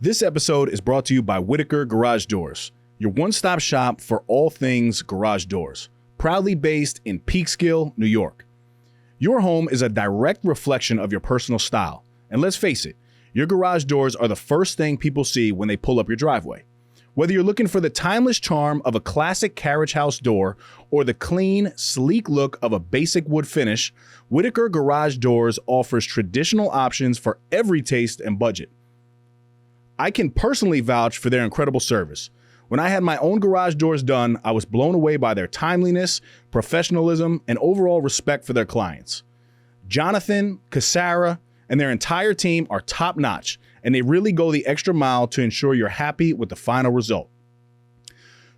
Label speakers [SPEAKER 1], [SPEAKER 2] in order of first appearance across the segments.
[SPEAKER 1] This episode is brought to you by Whitaker Garage Doors, your one-stop shop for all things garage doors, proudly based in Peekskill, New York. Your home is a direct reflection of your personal style, and let's face it, your garage doors are the first thing people see when they pull up your driveway. Whether you're looking for the timeless charm of a classic carriage house door or the clean, sleek look of a basic wood finish, Whitaker Garage Doors offers traditional options for every taste and budget. I can personally vouch for their incredible service. When I had my own garage doors done, I was blown away by their timeliness, professionalism, and overall respect for their clients. Jonathan, Cassara, and their entire team are top-notch, and they really go the extra mile to ensure you're happy with the final result.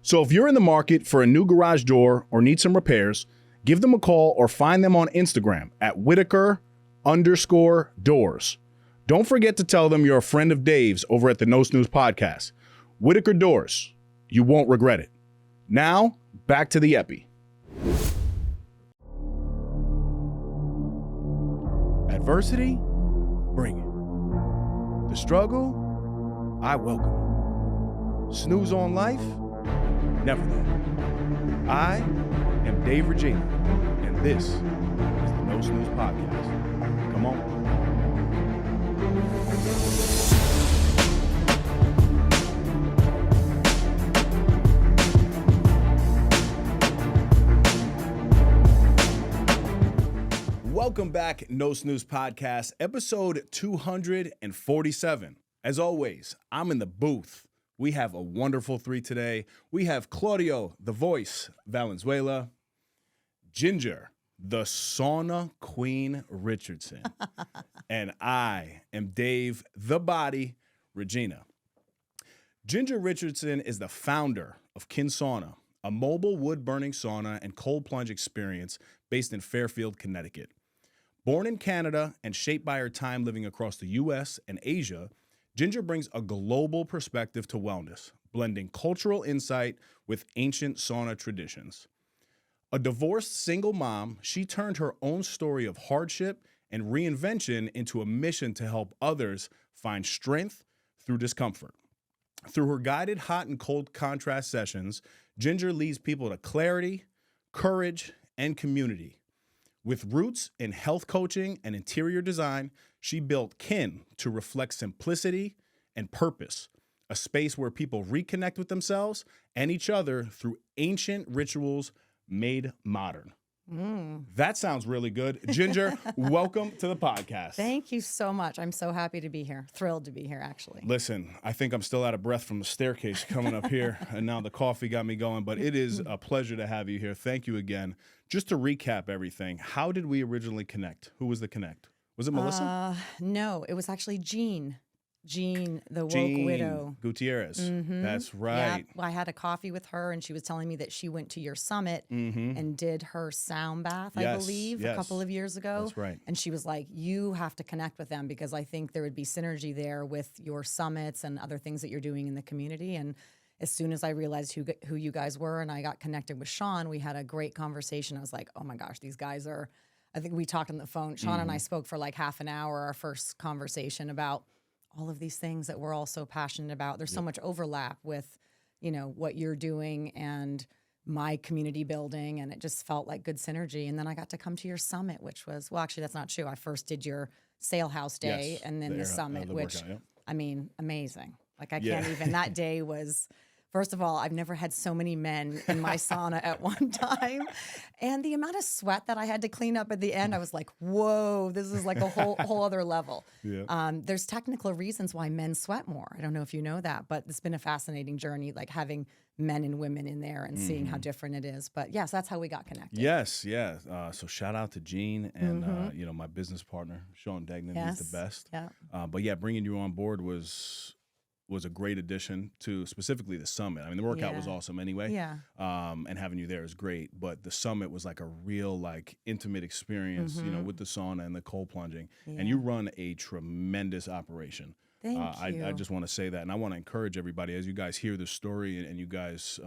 [SPEAKER 1] So if you're in the market for a new garage door or need some repairs, give them a call or find them on Instagram at Whitaker_doors. Don't forget to tell them you're a friend of Dave's over at the No Snooze podcast. Whitaker Doors. You won't regret it. Now, back to the epi. Adversity? Bring it. The struggle? I welcome it. Snooze on life? Never that. I am Dave Regina, and this is the No Snooze podcast. Come on. Welcome back, No Snooze Podcast, episode 247. As always, I'm in the booth. We have a wonderful three today. We have Claudio, the voice, Valenzuela, Ginger, the sauna queen, Richardson, and I am Dave, the body, Regina. Ginger Richardson is the founder of Kiin Sauna, a mobile wood-burning sauna and cold plunge experience based in Fairfield, Connecticut. Born in Canada and shaped by her time living across the U.S. and Asia, Ginger brings a global perspective to wellness, blending cultural insight with ancient sauna traditions. A divorced single mom, she turned her own story of hardship and reinvention into a mission to help others find strength through discomfort. Through her guided hot and cold contrast sessions, Ginger leads people to clarity, courage, and community. With roots in health coaching and interior design, she built Kiin to reflect simplicity and purpose, a space where people reconnect with themselves and each other through ancient rituals made modern. That sounds really good. Ginger, welcome to the podcast.
[SPEAKER 2] Thank you so much. I'm so happy to be here. Thrilled to be here, actually.
[SPEAKER 1] Listen, I think I'm still out of breath from the staircase coming up here, and now the coffee got me going, but it is a pleasure to have you here. Thank you again. Just to recap everything, how did we originally connect? Who was the connect? Was it Melissa?
[SPEAKER 2] No, it was actually Jean. Jean, the woke widow.
[SPEAKER 1] Gutierrez. That's right.
[SPEAKER 2] Yeah, I had a coffee with her, and she was telling me that she went to your summit and did her sound bath, I believe, a couple of years ago.
[SPEAKER 1] That's right.
[SPEAKER 2] And she was like, you have to connect with them because I think there would be synergy there with your summits and other things that you're doing in the community. And as soon as I realized who you guys were and I got connected with Sean, we had a great conversation. I was like, oh my gosh, these guys are, I think we talked on the phone. Sean and I spoke for like half an hour, our first conversation about all of these things that we're all so passionate about. There's so much overlap with, you know, what you're doing and my community building, and it just felt like good synergy. And then I got to come to your summit, which was, well, actually, that's not true. I first did your Sale House Day and then the summit, which, I mean, amazing. Like I can't even, that day was, first of all, I've never had so many men in my sauna at one time. And the amount of sweat that I had to clean up at the end, I was like, whoa, this is like a whole other level. There's technical reasons why men sweat more. I don't know if you know that, but it's been a fascinating journey, like having men and women in there and seeing how different it is. But yes, that's how we got connected.
[SPEAKER 1] Yes, yeah. So shout out to Jean and, you know, my business partner, Sean Degnan. He's the best.
[SPEAKER 2] Yeah.
[SPEAKER 1] But yeah, bringing you on board was a great addition to specifically the summit. I mean, the workout was awesome anyway.
[SPEAKER 2] Yeah.
[SPEAKER 1] And having you there is great, but the summit was like a real like intimate experience, you know, with the sauna and the cold plunging. Yeah. And you run a tremendous operation.
[SPEAKER 2] Thank you.
[SPEAKER 1] I just want to say that, and I want to encourage everybody as you guys hear this story and you guys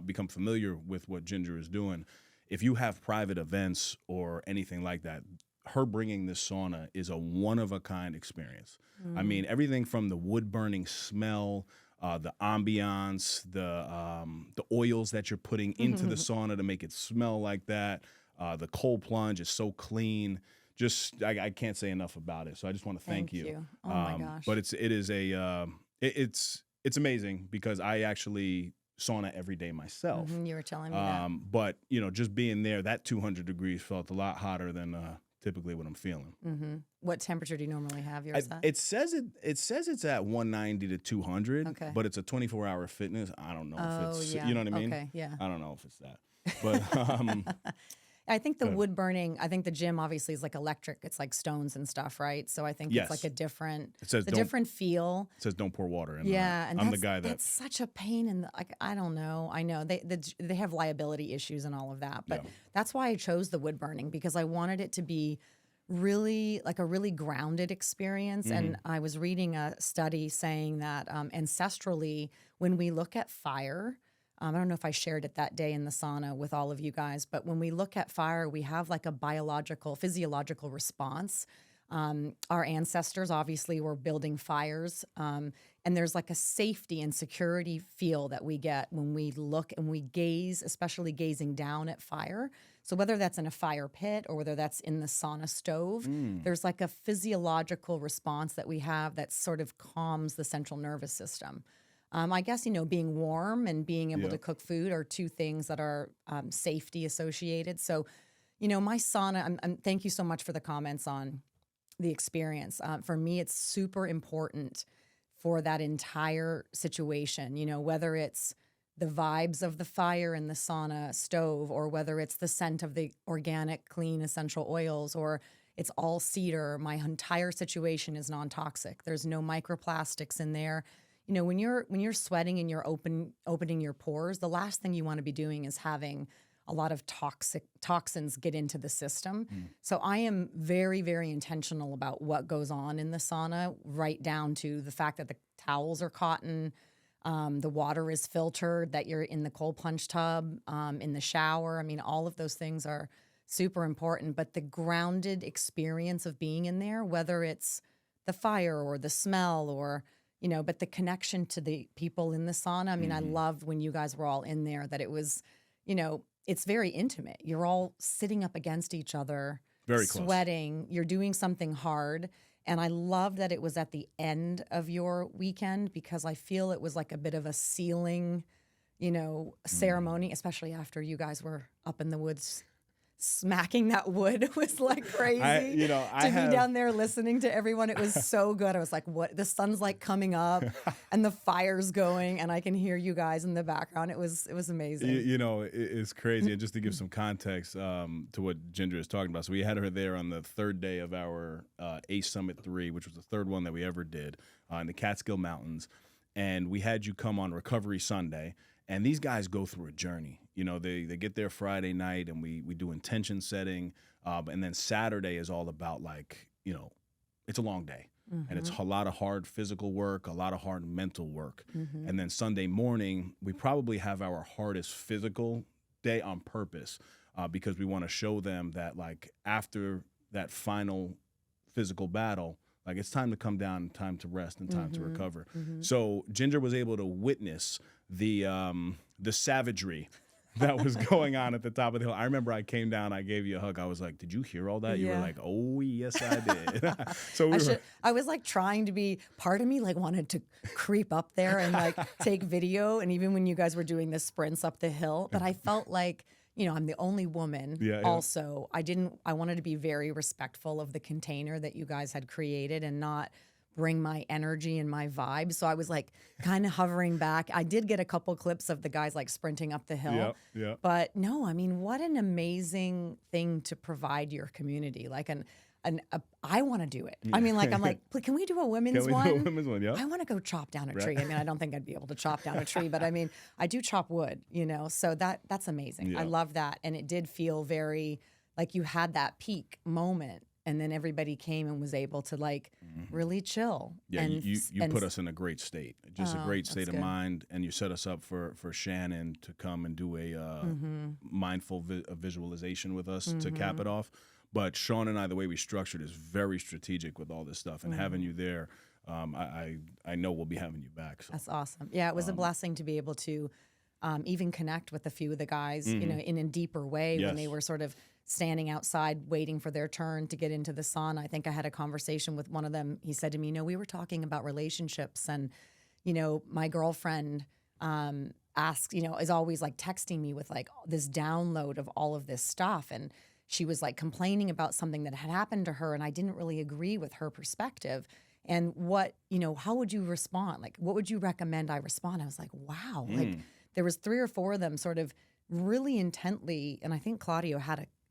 [SPEAKER 1] become familiar with what Ginger is doing. If you have private events or anything like that, her bringing this sauna is a one-of-a-kind experience. I mean, everything from the wood-burning smell, the ambiance, the oils that you're putting into the sauna to make it smell like that. The cold plunge is so clean. Just I can't say enough about it. So I just want to thank you.
[SPEAKER 2] Oh my gosh.
[SPEAKER 1] But it's amazing because I actually sauna every day myself.
[SPEAKER 2] You were telling me that.
[SPEAKER 1] But just being there, that 200 degrees felt a lot hotter than typically what I'm feeling.
[SPEAKER 2] What temperature do you normally have yours at?
[SPEAKER 1] It says it's at 190 to 200,
[SPEAKER 2] Okay.
[SPEAKER 1] but it's a 24-hour fitness. I don't know if it's,
[SPEAKER 2] yeah.
[SPEAKER 1] you know what I mean?
[SPEAKER 2] Okay, yeah.
[SPEAKER 1] I don't know if it's that. But
[SPEAKER 2] I think the wood burning, I think the gym obviously is like electric. It's like stones and stuff, right? So I think
[SPEAKER 1] Yes.
[SPEAKER 2] it's like a different,
[SPEAKER 1] It says
[SPEAKER 2] a
[SPEAKER 1] don't-
[SPEAKER 2] different feel.
[SPEAKER 1] it says don't pour water in.
[SPEAKER 2] Yeah, and
[SPEAKER 1] I'm the guy
[SPEAKER 2] that's such a pain in the, like, I don't know. I know they have liability issues and all of that, but
[SPEAKER 1] Yeah.
[SPEAKER 2] that's why I chose the wood burning, because I wanted it to be really like a really grounded experience. And I was reading a study saying that ancestrally, when we look at fire, I don't know if I shared it that day in the sauna with all of you guys, but when we look at fire, we have like a biological, physiological response. Our ancestors obviously were building fires, and there's like a safety and security feel that we get when we look and we gaze, especially gazing down at fire. So whether that's in a fire pit or whether that's in the sauna stove, there's like a physiological response that we have that sort of calms the central nervous system. I guess, being warm and being able to cook food are two things that are safety associated. So, my sauna, thank you so much for the comments on the experience. For me, it's super important for that entire situation, whether it's the vibes of the fire in the sauna stove, or whether it's the scent of the organic, clean, essential oils, or it's all cedar. My entire situation is non-toxic. There's no microplastics in there. When you're sweating and you're opening your pores, the last thing you want to be doing is having a lot of toxins get into the system. So I am very, very intentional about what goes on in the sauna, right down to the fact that the towels are cotton, the water is filtered, that you're in the cold plunge tub, in the shower. I mean, all of those things are super important. But the grounded experience of being in there, whether it's the fire or the smell or but the connection to the people in the sauna. I mean, I loved when you guys were all in there that it was, it's very intimate. You're all sitting up against each other,
[SPEAKER 1] Very close.
[SPEAKER 2] sweating. You're doing something hard. And I love that it was at the end of your weekend, because I feel it was like a bit of a sealing, ceremony, especially after you guys were up in the woods. Smacking that wood. It was like crazy. To be down there listening to everyone, it was so good. I was like, what? The sun's like coming up and the fire's going and I can hear you guys in the background. It was amazing.
[SPEAKER 1] It's crazy. And just to give some context to what Ginger is talking about. So we had her there on the third day of our ACE Summit 3, which was the third one that we ever did in the Catskill Mountains. And we had you come on Recovery Sunday. And these guys go through a journey. They get there Friday night and we do intention setting. And then Saturday is all about it's a long day. And it's a lot of hard physical work, a lot of hard mental work. And then Sunday morning, we probably have our hardest physical day on purpose because we want to show them that after that final physical battle, it's time to come down, time to rest, and time to recover. So Ginger was able to witness the savagery that was going on at the top of the hill. I remember I came down, I gave you a hug. I was like, did you hear all that? You were like, oh, yes, I did. So
[SPEAKER 2] I was trying to be, part of me wanted to creep up there and take video. And even when you guys were doing the sprints up the hill, but I felt like, I'm the only woman. Also, I wanted to be very respectful of the container that you guys had created and not bring my energy and my vibe. So I was kind of hovering back. I did get a couple clips of the guys sprinting up the hill. But no, I mean, what an amazing thing to provide your community. I want to do it. I mean, I'm like, can we do a women's one?
[SPEAKER 1] Do a women's one? Yeah.
[SPEAKER 2] I want to go chop down a tree. I mean, I don't think I'd be able to chop down a tree, but I mean, I do chop wood, so that's amazing.
[SPEAKER 1] Yeah.
[SPEAKER 2] I love that. And it did feel very you had that peak moment. And then everybody came and was able to really chill.
[SPEAKER 1] Yeah,
[SPEAKER 2] and,
[SPEAKER 1] you put us in a great state, just a great state of mind, and you set us up for Shannon to come and do a mindful visualization with us to cap it off. But Sean and I, the way we structured is very strategic with all this stuff, and having you there, I know we'll be having you back. So.
[SPEAKER 2] That's awesome. Yeah, it was a blessing to be able to even connect with a few of the guys, you know, in a deeper way when they were sort of standing outside waiting for their turn to get into the sauna. I think I had a conversation with one of them. He said to me, we were talking about relationships, and, my girlfriend is always like texting me with like this download of all of this stuff. And she was like complaining about something that had happened to her, and I didn't really agree with her perspective. And how would you respond? Like, what would you recommend I respond? I was like, wow. Like, there was 3 or 4 of them sort of really intently. And I think Claudio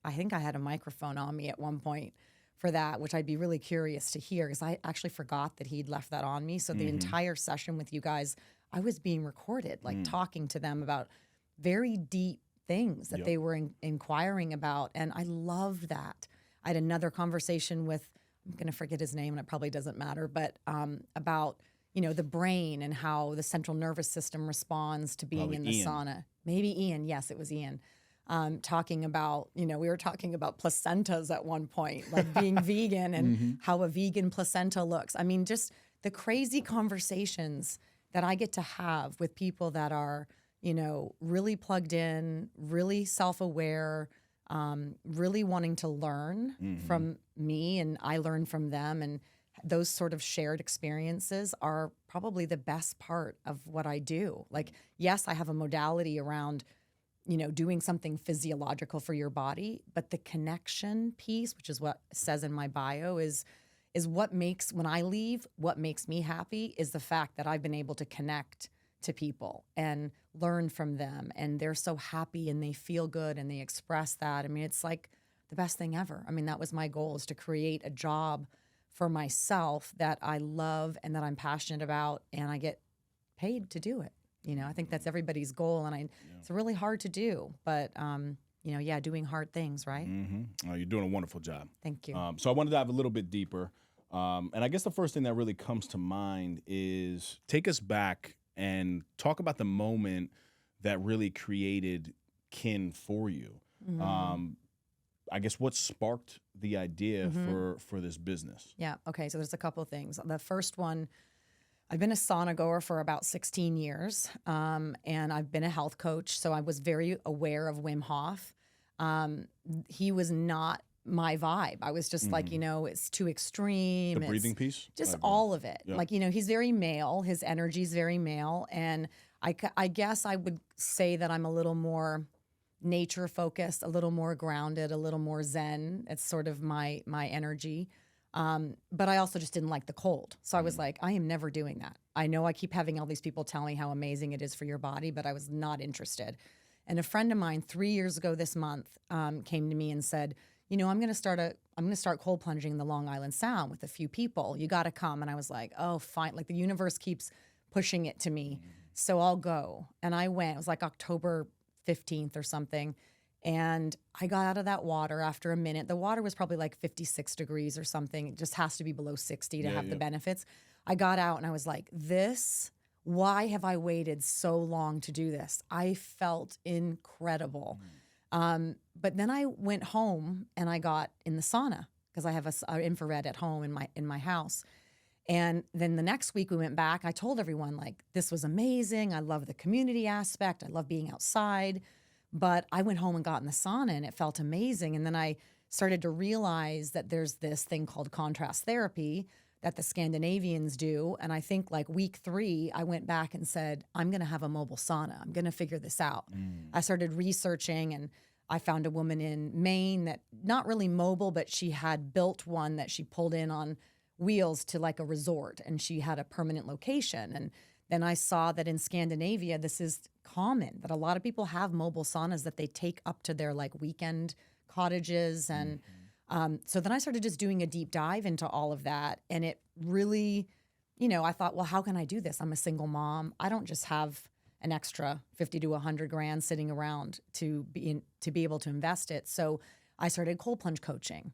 [SPEAKER 2] I had a microphone on me at one point for that, which I'd be really curious to hear, because I actually forgot that he'd left that on me. So the entire session with you guys, I was being recorded, like talking to them about very deep things that they were inquiring about. And I loved that. I had another conversation with, I'm going to forget his name, and it probably doesn't matter, but about, the brain and how the central nervous system responds to being in the sauna. Maybe Ian. Yes, it was Ian. Talking about, we were talking about placentas at one point, like being vegan and how a vegan placenta looks. I mean, just the crazy conversations that I get to have with people that are, really plugged in, really self-aware, really wanting to learn from me, and I learn from them. And those sort of shared experiences are probably the best part of what I do. Like, yes, I have a modality around, doing something physiological for your body, but the connection piece, which is what it says in my bio, is what makes, when I leave, what makes me happy is the fact that I've been able to connect to people and learn from them, and they're so happy and they feel good and they express that. I mean, it's like the best thing ever. I mean, that was my goal, is to create a job for myself that I love and that I'm passionate about, and I get paid to do it. I think that's everybody's goal, and it's really hard to do, but doing hard things, right?
[SPEAKER 1] You're doing a wonderful job.
[SPEAKER 2] Thank you.
[SPEAKER 1] So I want to dive a little bit deeper, and I guess the first thing that really comes to mind is take us back and talk about the moment that really created Kiin for you. I guess what sparked the idea for this business?
[SPEAKER 2] Yeah. Okay. So there's a couple of things. The first one, I've been a sauna goer for about 16 years, and I've been a health coach. So I was very aware of Wim Hof. He was not my vibe. I was just like, it's too extreme.
[SPEAKER 1] The breathing piece?
[SPEAKER 2] Just all of it. Yeah. Like, he's very male. His energy's very male. And I guess I would say that I'm a little more nature focused, a little more grounded, a little more zen. It's sort of my energy. But I also just didn't like the cold. So I was like, I am never doing that. I know I keep having all these people tell me how amazing it is for your body, but I was not interested. And a friend of mine 3 years ago this month came to me and said, I'm going to start cold plunging in the Long Island Sound with a few people. You got to come. And I was like, oh, fine. Like, the universe keeps pushing it to me. So I'll go. And I went. It was like October 15th or something. And I got out of that water after a minute. The water was probably like 56 degrees or something. It just has to be below 60 to have the benefits. I got out and I was like, why have I waited so long to do this? I felt incredible. But then I went home and I got in the sauna, because I have an infrared at home in my house. And then the next week we went back. I told everyone, like, this was amazing. I love the community aspect. I love being outside. But I went home and got in the sauna, and it felt amazing. And then I started to realize that there's this thing called contrast therapy that the Scandinavians do. And I think like week 3, I went back and said, I'm going to have a mobile sauna. I'm going to figure this out. I started researching, and I found a woman in Maine that, not really mobile, but she had built one that she pulled in on wheels to like a resort, and she had a permanent location. And then I saw that in Scandinavia, this is common, that a lot of people have mobile saunas that they take up to their like weekend cottages. And so then I started just doing a deep dive into all of that. And it really, I thought, well, how can I do this? I'm a single mom. I don't just have an extra 50 to 100 grand sitting around to be able to invest it. So I started cold plunge coaching.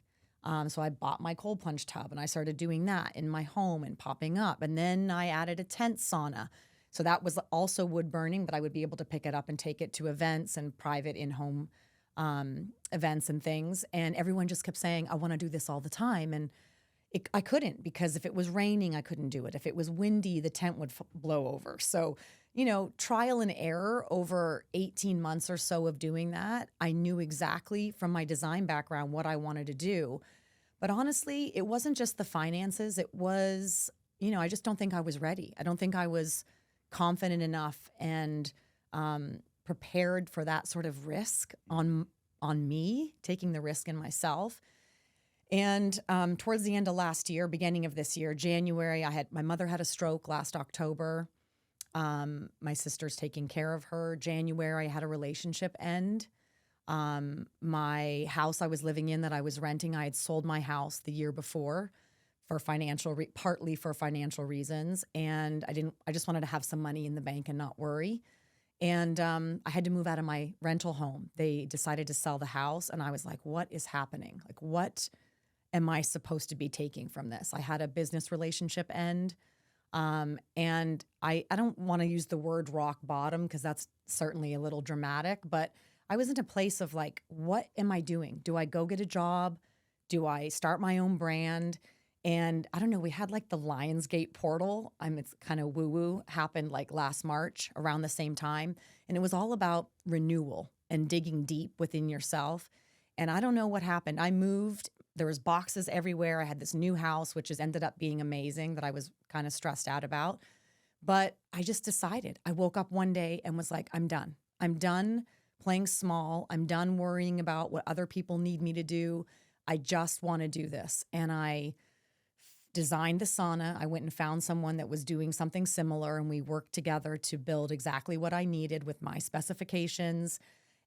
[SPEAKER 2] So I bought my cold plunge tub, and I started doing that in my home and popping up. And then I added a tent sauna. So that was also wood burning, but I would be able to pick it up and take it to events and private in-home events and things. And everyone just kept saying, I want to do this all the time. And I couldn't, because if it was raining, I couldn't do it. If it was windy, the tent would blow over. So, trial and error over 18 months or so of doing that, I knew exactly from my design background what I wanted to do. But honestly, it wasn't just the finances. It was, I just don't think I was ready. I don't think I was confident enough and prepared for that sort of risk on me, taking the risk in myself. And towards the end of last year, beginning of this year, January, my mother had a stroke last October. My sister's taking care of her. January, I had a relationship end. My house I was living in that I was renting, I had sold my house the year before for partly for financial reasons. And I just wanted to have some money in the bank and not worry. And I had to move out of my rental home. They decided to sell the house. And I was like, what is happening? Like, what am I supposed to be taking from this? I had a business relationship end. And I don't want to use the word rock bottom, because that's certainly a little dramatic, but I was in a place of like, what am I doing? Do I go get a job? Do I start my own brand? And I don't know, we had like the Lionsgate portal. It's kind of woo-woo, happened like last March around the same time. And it was all about renewal and digging deep within yourself. And I don't know what happened. I moved. There was boxes everywhere. I had this new house, which has ended up being amazing, that I was kind of stressed out about. But I just decided. I woke up one day and was like, I'm done. I'm done playing small. I'm done worrying about what other people need me to do. I just want to do this. And I designed the sauna. I went and found someone that was doing something similar, and we worked together to build exactly what I needed with my specifications.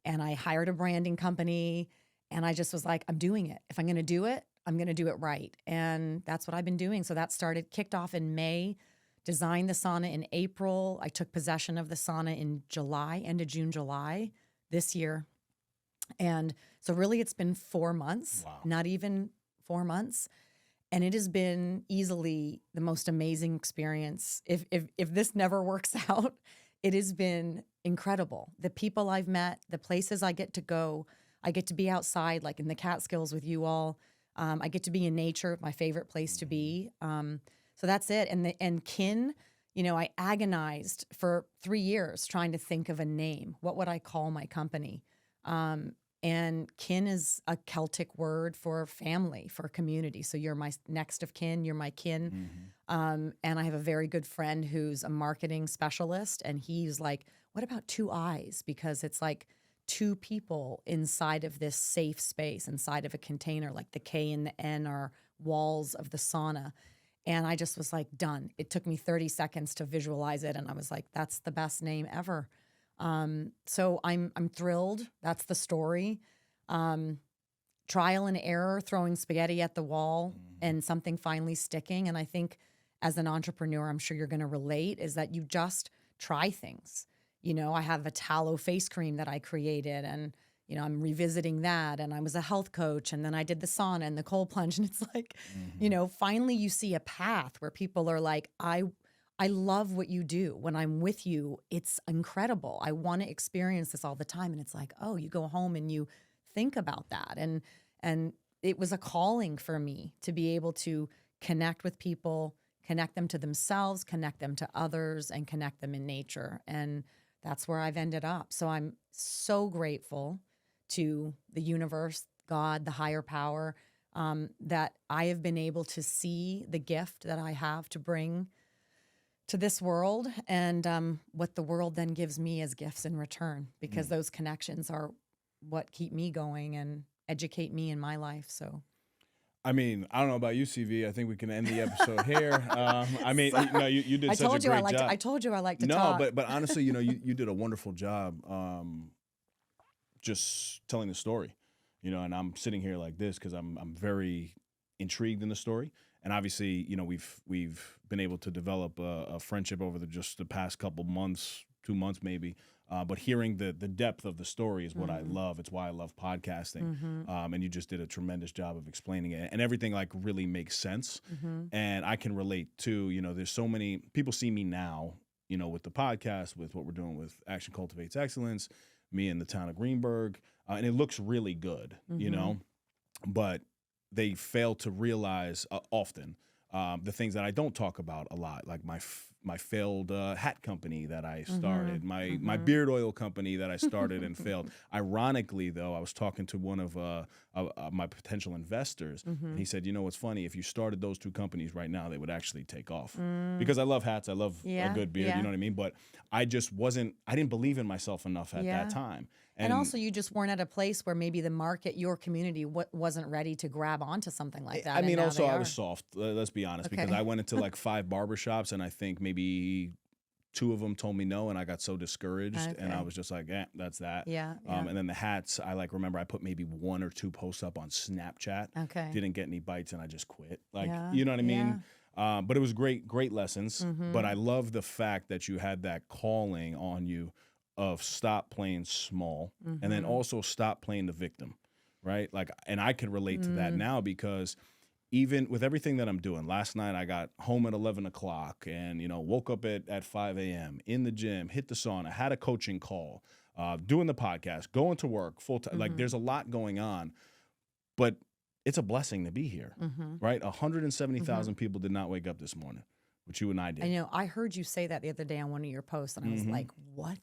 [SPEAKER 2] And I hired a branding company. And I just was like, I'm doing it. If I'm going to do it, I'm going to do it right. And that's what I've been doing. So that kicked off in May, designed the sauna in April. I took possession of the sauna in July, end of June, July this year. And so really it's been 4 months, not even 4 months. And it has been easily the most amazing experience. If this never works out, it has been incredible. The people I've met, the places I get to go, I get to be outside, like in the Catskills with you all. I get to be in nature, my favorite place to be. So that's it. And Kiin, I agonized for 3 years trying to think of a name. What would I call my company? And kin is a Celtic word for family, for community. So you're my next of kin, you're my kin. And I have a very good friend who's a marketing specialist, and he's like, what about 2 eyes? Because it's like 2 people inside of this safe space, inside of a container, like the K and the N are walls of the sauna. And I just was like, done. It took me 30 seconds to visualize it. And I was like, that's the best name ever. So I'm thrilled. That's the story. Trial and error, throwing spaghetti at the wall and something finally sticking. And I think as an entrepreneur, I'm sure you're going to relate, is that you just try things. I have a tallow face cream that I created, and, I'm revisiting that. And I was a health coach, and then I did the sauna and the cold plunge. And it's like, finally you see a path where people are like, I love what you do. When I'm with you, it's incredible. I want to experience this all the time. And it's like, oh, you go home and you think about that. And it was a calling for me to be able to connect with people, connect them to themselves, connect them to others, and connect them in nature. And that's where I've ended up. So I'm so grateful to the universe, God, the higher power, that I have been able to see the gift that I have to bring to this world, and what the world then gives me as gifts in return, because those connections are what keep me going and educate me in my life. So,
[SPEAKER 1] I mean, I don't know about you, CV. I think we can end the episode here. You did such a great job.
[SPEAKER 2] I told you I like to
[SPEAKER 1] no,
[SPEAKER 2] talk.
[SPEAKER 1] but honestly, you did a wonderful job, just telling the story. And I'm sitting here like this because I'm very intrigued in the story. And obviously, we've been able to develop a friendship over just the past couple months, 2 months maybe. But hearing the depth of the story is what I love. It's why I love podcasting. And you just did a tremendous job of explaining it. And everything like really makes sense. And I can relate to, there's so many people see me now, with the podcast, with what we're doing with Action Cultivates Excellence, me in the town of Greenberg, and it looks really good, you know, but they fail to realize often the things that I don't talk about a lot, like my failed hat company that I started, my beard oil company that I started and failed. Ironically, though, I was talking to one of my potential investors, and he said, you know what's funny? If you started those two companies right now, they would actually take off. Because I love hats, I love a good beard, you know what I mean? But I didn't believe in myself enough at that time.
[SPEAKER 2] And also, you just weren't at a place where maybe the market, your community, wasn't ready to grab onto something like that.
[SPEAKER 1] I mean, also, I was soft, let's be honest, because
[SPEAKER 2] Okay.
[SPEAKER 1] I went into like 5 barbershops, and I think maybe 2 of them told me no, and I got so discouraged, and I
[SPEAKER 2] Okay.
[SPEAKER 1] was just like, that's that.
[SPEAKER 2] Yeah,
[SPEAKER 1] And then the hats, I remember I put maybe 1 or 2 posts up on Snapchat.
[SPEAKER 2] Okay.
[SPEAKER 1] Didn't get any bites, and I just quit.
[SPEAKER 2] Yeah,
[SPEAKER 1] You know what I mean? But it was great lessons.
[SPEAKER 2] Mm-hmm.
[SPEAKER 1] But I love the fact that you had that calling on you of stop playing small, and then also stop playing the victim, right? And I can relate to that now, because even with everything that I'm doing, last night I got home at 11 o'clock and, woke up at 5 a.m. in the gym, hit the sauna, had a coaching call, doing the podcast, going to work full time. Like, there's a lot going on, but it's a blessing to be here, right? 170,000 people did not wake up this morning, which you and I did.
[SPEAKER 2] I know. I heard you say that the other day on one of your posts, and I was like, what?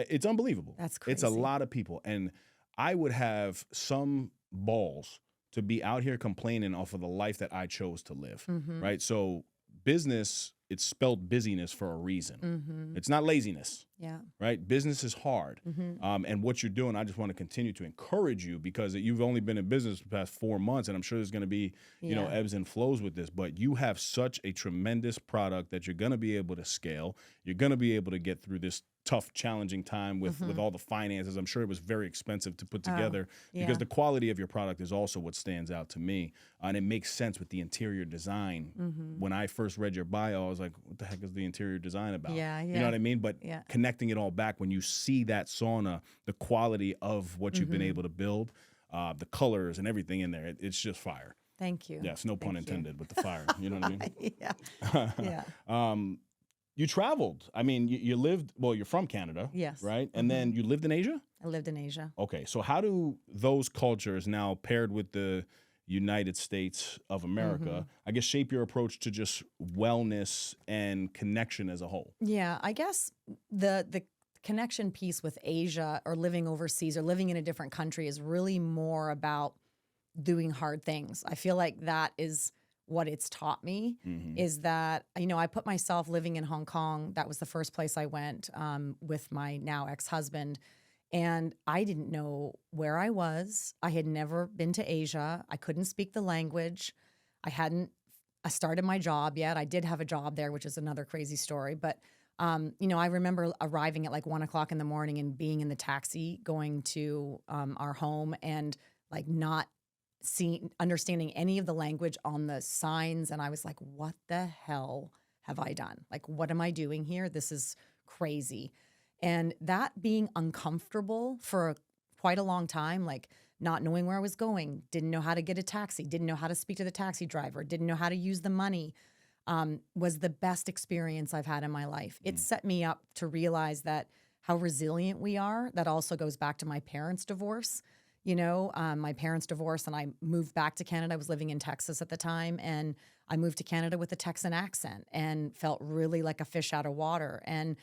[SPEAKER 1] It's unbelievable.
[SPEAKER 2] That's
[SPEAKER 1] It's a
[SPEAKER 2] crazy.
[SPEAKER 1] lot of people. And I would have some balls to be out here complaining off of the life that I chose to live, right? So business, it's spelled busyness for a reason. It's not laziness,
[SPEAKER 2] Yeah.
[SPEAKER 1] right? Business is hard. And what you're doing, I just want to continue to encourage you, because you've only been in business the past 4 months, and I'm sure there's going to be, ebbs and flows with this, but you have such a tremendous product that you're going to be able to scale. You're going to be able to get through this tough, challenging time with all the finances. I'm sure it was very expensive to put together, because the quality of your product is also what stands out to me. And it makes sense with the interior design. When I first read your bio, I was like, what the heck is the interior design about?
[SPEAKER 2] Yeah,
[SPEAKER 1] You know what I mean? But
[SPEAKER 2] Yeah.
[SPEAKER 1] connecting it all back, when you see that sauna, the quality of what you've been able to build, the colors and everything in there, it's just fire.
[SPEAKER 2] Thank you.
[SPEAKER 1] Yes, no pun
[SPEAKER 2] Thank you.
[SPEAKER 1] intended with the fire. You know what I mean?
[SPEAKER 2] Yeah. Yeah.
[SPEAKER 1] You traveled. I mean, you lived, well, you're from Canada.
[SPEAKER 2] Yes.
[SPEAKER 1] Right? And then you lived in Asia?
[SPEAKER 2] I lived in Asia.
[SPEAKER 1] Okay. So how do those cultures, now paired with the United States of America, I guess, shape your approach to just wellness and connection as a whole?
[SPEAKER 2] Yeah, I guess the connection piece with Asia, or living overseas, or living in a different country, is really more about doing hard things. I feel like that is what it's taught me, is that, I put myself living in Hong Kong. That was the first place I went with my now ex-husband. And I didn't know where I was. I had never been to Asia. I couldn't speak the language. I started my job yet. I did have a job there, which is another crazy story. But, I remember arriving at like 1 o'clock in the morning and being in the taxi going to our home, and like not understanding any of the language on the signs. And I was like, what the hell have I done? Like, what am I doing here? This is crazy. And that being uncomfortable for quite a long time, like not knowing where I was going, didn't know how to get a taxi, didn't know how to speak to the taxi driver, didn't know how to use the money, was the best experience I've had in my life. It set me up to realize that how resilient we are. That also goes back to my parents' divorce. My parents divorced, and I moved back to Canada. I was living in Texas at the time, and I moved to Canada with a Texan accent and felt really like a fish out of water. And,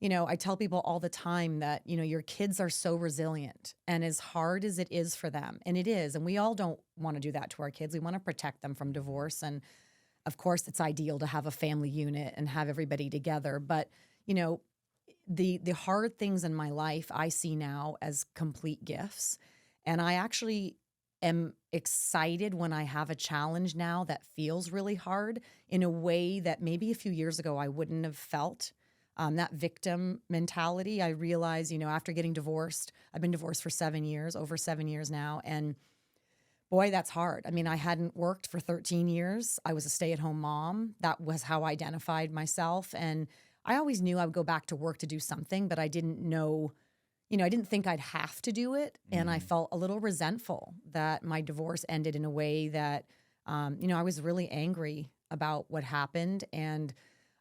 [SPEAKER 2] I tell people all the time that, your kids are so resilient, and as hard as it is for them, and it is, and we all don't want to do that to our kids. We want to protect them from divorce. And of course, it's ideal to have a family unit and have everybody together. But, the hard things in my life I see now as complete gifts. And I actually am excited when I have a challenge now that feels really hard, in a way that maybe a few years ago I wouldn't have felt. That victim mentality, I realize, after getting divorced, I've been divorced for 7 years, over 7 years now. And boy, that's hard. I mean, I hadn't worked for 13 years. I was a stay-at-home mom. That was how I identified myself. And I always knew I would go back to work to do something, but I didn't know, I didn't think I'd have to do it. And I felt a little resentful that my divorce ended in a way that, I was really angry about what happened. And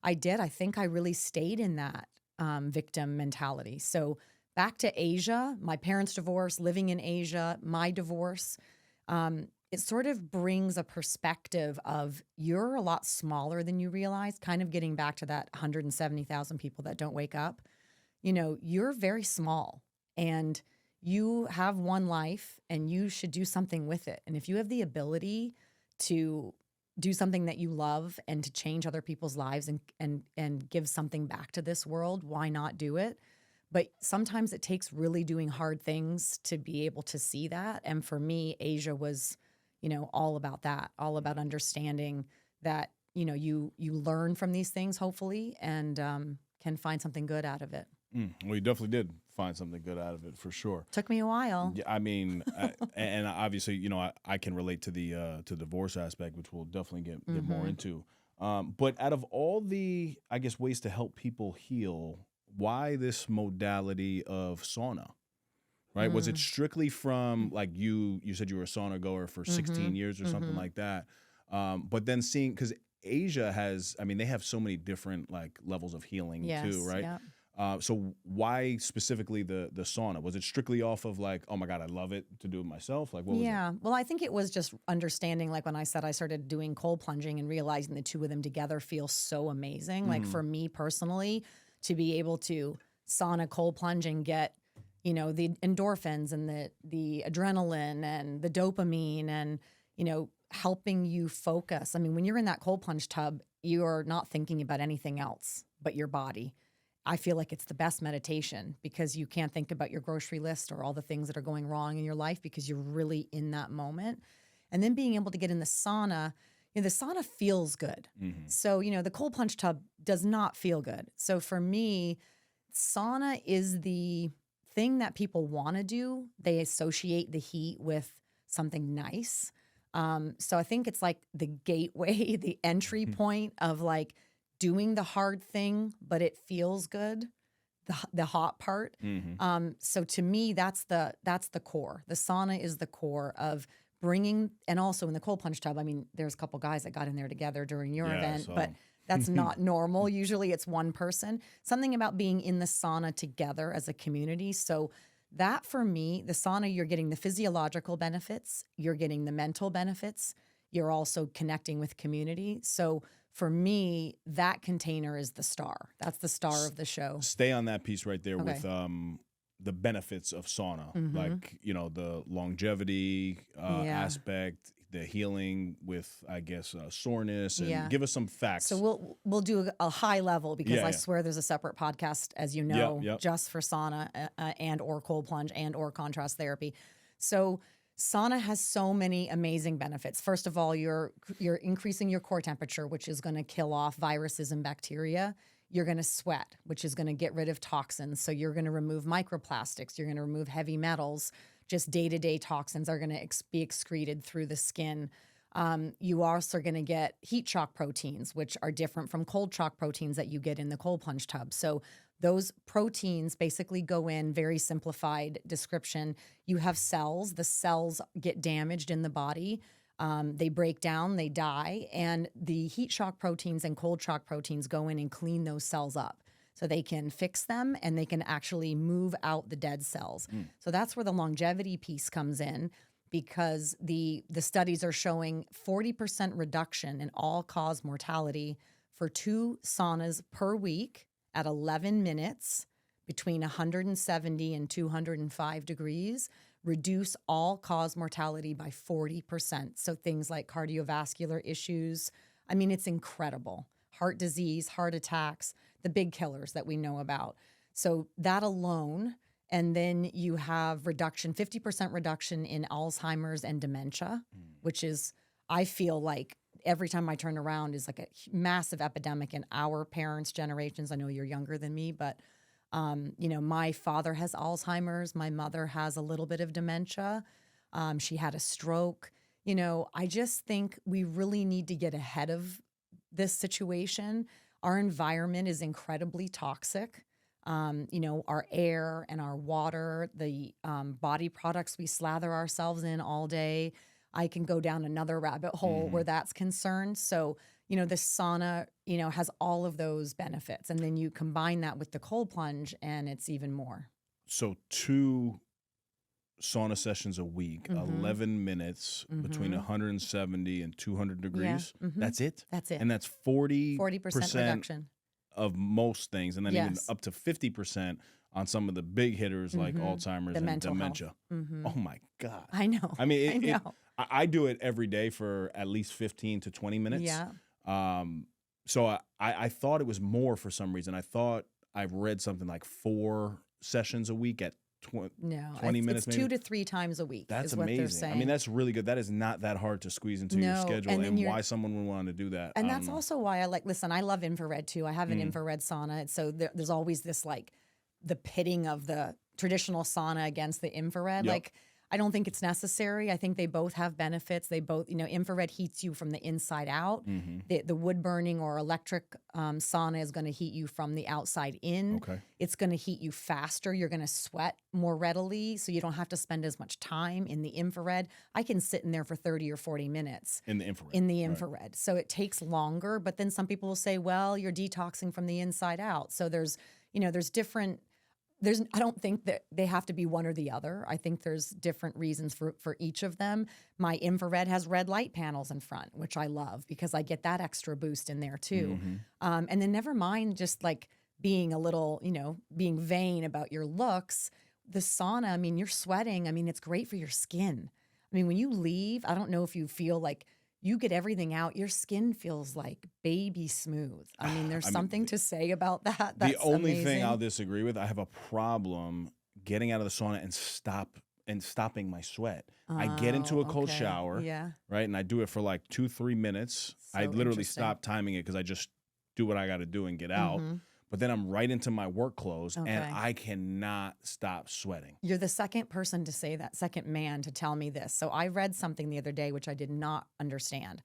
[SPEAKER 2] I think I really stayed in that victim mentality. So back to Asia, my parents' divorce, living in Asia, my divorce, it sort of brings a perspective of you're a lot smaller than you realize, kind of getting back to that 170,000 people that don't wake up. You're very small and you have one life and you should do something with it. And if you have the ability to do something that you love and to change other people's lives and give something back to this world, why not do it? But sometimes it takes really doing hard things to be able to see that. And for me, Asia was, all about that, all about understanding that, you learn from these things, hopefully, and can find something good out of it.
[SPEAKER 1] Well, you definitely did find something good out of it for sure.
[SPEAKER 2] Took me a while.
[SPEAKER 1] Yeah, I mean, and obviously, I can relate to the divorce aspect, which we'll definitely get more into. But out of all the, I guess, ways to help people heal, why this modality of sauna? Right? Was it strictly from like you said you were a sauna goer for 16 years or something like that? But then seeing, because Asia has, they have so many different like levels of healing too, right?
[SPEAKER 2] Yeah.
[SPEAKER 1] So why specifically the sauna? Was it strictly off of like, oh my God, I love it to do it myself? Like what was it?
[SPEAKER 2] Well, I think it was just understanding, like when I said I started doing cold plunging and realizing the two of them together feel so amazing. Like for me personally, to be able to sauna, cold plunge and get, the endorphins and the adrenaline and the dopamine and, helping you focus. When you're in that cold plunge tub, you're not thinking about anything else but your body. I feel like it's the best meditation because you can't think about your grocery list or all the things that are going wrong in your life because you're really in that moment. And then being able to get in the sauna, the sauna feels good. So, the cold plunge tub does not feel good. So for me, sauna is the thing that people want to do. They associate the heat with something nice. So I think it's like the gateway, the entry point of like doing the hard thing, but it feels good, the hot part. So to me, that's the core. The sauna is the core of bringing, and also in the cold plunge tub, there's a couple guys that got in there together during your event, but that's not normal. Usually it's one person. Something about being in the sauna together as a community. So that for me, the sauna, you're getting the physiological benefits, you're getting the mental benefits, you're also connecting with community. So for me, that container is the star. That's the star of the show.
[SPEAKER 1] Stay on that piece right there with the benefits of sauna, like, the longevity aspect, the healing with, I guess, soreness, and give us some facts.
[SPEAKER 2] So we'll do a high level because I swear there's a separate podcast, as you know, just for sauna and or cold plunge and or contrast therapy. So sauna has so many amazing benefits. First of all, you're increasing your core temperature, which is going to kill off viruses and bacteria. You're going to sweat, which is going to get rid of toxins. So you're going to remove microplastics. You're going to remove heavy metals. Just day-to-day toxins are going to be excreted through the skin. You also are going to get heat shock proteins, which are different from cold shock proteins that you get in the cold plunge tub. So those proteins basically go in, very simplified description. You have cells. The cells get damaged in the body. They break down, they die, and the heat shock proteins and cold shock proteins go in and clean those cells up. So they can fix them and they can actually move out the dead cells. So that's where the longevity piece comes in, because the studies are showing 40% reduction in all-cause mortality for 2 saunas per week at 11 minutes between 170 and 205 degrees, reduce all-cause mortality by 40%. So things like cardiovascular issues, it's incredible. Heart disease, heart attacks, the big killers that we know about. So that alone, and then you have 50% reduction in Alzheimer's and dementia, which is, I feel like every time I turn around is like a massive epidemic in our parents' generations. I know you're younger than me, but my father has Alzheimer's. My mother has a little bit of dementia. She had a stroke. I just think we really need to get ahead of this situation. Our environment is incredibly toxic. Our air and our water, the body products we slather ourselves in all day. I can go down another rabbit hole where that's concerned. So, the sauna, has all of those benefits. And then you combine that with the cold plunge and it's even more.
[SPEAKER 1] So 2 sauna sessions a week, 11 minutes between 170 and 200 degrees.
[SPEAKER 2] Yeah.
[SPEAKER 1] That's it?
[SPEAKER 2] That's it.
[SPEAKER 1] And that's 40%
[SPEAKER 2] 40% reduction.
[SPEAKER 1] of most things. And then even
[SPEAKER 2] Yes.
[SPEAKER 1] up to 50% on some of the big hitters like Alzheimer's
[SPEAKER 2] The
[SPEAKER 1] and
[SPEAKER 2] mental
[SPEAKER 1] dementia.
[SPEAKER 2] health.
[SPEAKER 1] Oh my God.
[SPEAKER 2] I know.
[SPEAKER 1] I mean,
[SPEAKER 2] I know.
[SPEAKER 1] I do it every day for at least 15 to 20 minutes.
[SPEAKER 2] Yeah.
[SPEAKER 1] So I thought it was more for some reason. I thought I read something like 4 sessions a week at 20 minutes.
[SPEAKER 2] It's
[SPEAKER 1] maybe.
[SPEAKER 2] 2 to 3 times a week.
[SPEAKER 1] That's
[SPEAKER 2] is what they're
[SPEAKER 1] amazing.
[SPEAKER 2] saying.
[SPEAKER 1] I mean, that's really good. That is not that hard to squeeze into your
[SPEAKER 2] No,
[SPEAKER 1] schedule,
[SPEAKER 2] and
[SPEAKER 1] and
[SPEAKER 2] then
[SPEAKER 1] why someone would want to do that.
[SPEAKER 2] And
[SPEAKER 1] I
[SPEAKER 2] that's
[SPEAKER 1] don't know.
[SPEAKER 2] also why listen, I love infrared too. I have an infrared sauna. So there's always this like the pitting of the traditional sauna against the infrared.
[SPEAKER 1] Yep.
[SPEAKER 2] Like, I don't think it's necessary. I think they both have benefits. They both, infrared heats you from the inside out. The wood burning or electric sauna is going to heat you from the outside in.
[SPEAKER 1] Okay.
[SPEAKER 2] It's going to heat you faster. You're going to sweat more readily, so you don't have to spend as much time in the infrared. I can sit in there for 30 or 40 minutes.
[SPEAKER 1] In the infrared.
[SPEAKER 2] In the infrared. So it takes longer, but then some people will say, well, you're detoxing from the inside out. So there's different... I don't think that they have to be one or the other. I think there's different reasons for each of them. My infrared has red light panels in front, which I love because I get that extra boost in there too. And then never mind just like being a little, being vain about your looks. The sauna, I mean, you're sweating. I mean, it's great for your skin. I mean, when you leave, I don't know if you feel like you get everything out. Your skin feels like baby smooth. I mean, there's something to say about that. That's
[SPEAKER 1] the only
[SPEAKER 2] amazing.
[SPEAKER 1] thing I'll disagree with, I have a problem getting out of the sauna and stopping my sweat. I get into a cold shower, right, and I do it for like 2-3 minutes.
[SPEAKER 2] So
[SPEAKER 1] I literally
[SPEAKER 2] interesting.
[SPEAKER 1] stop timing it because I just do what I got to do and get out. But then I'm right into my work clothes, and I cannot stop sweating.
[SPEAKER 2] You're the second person to say that, second man to tell me this. So I read something the other day, which I did not understand.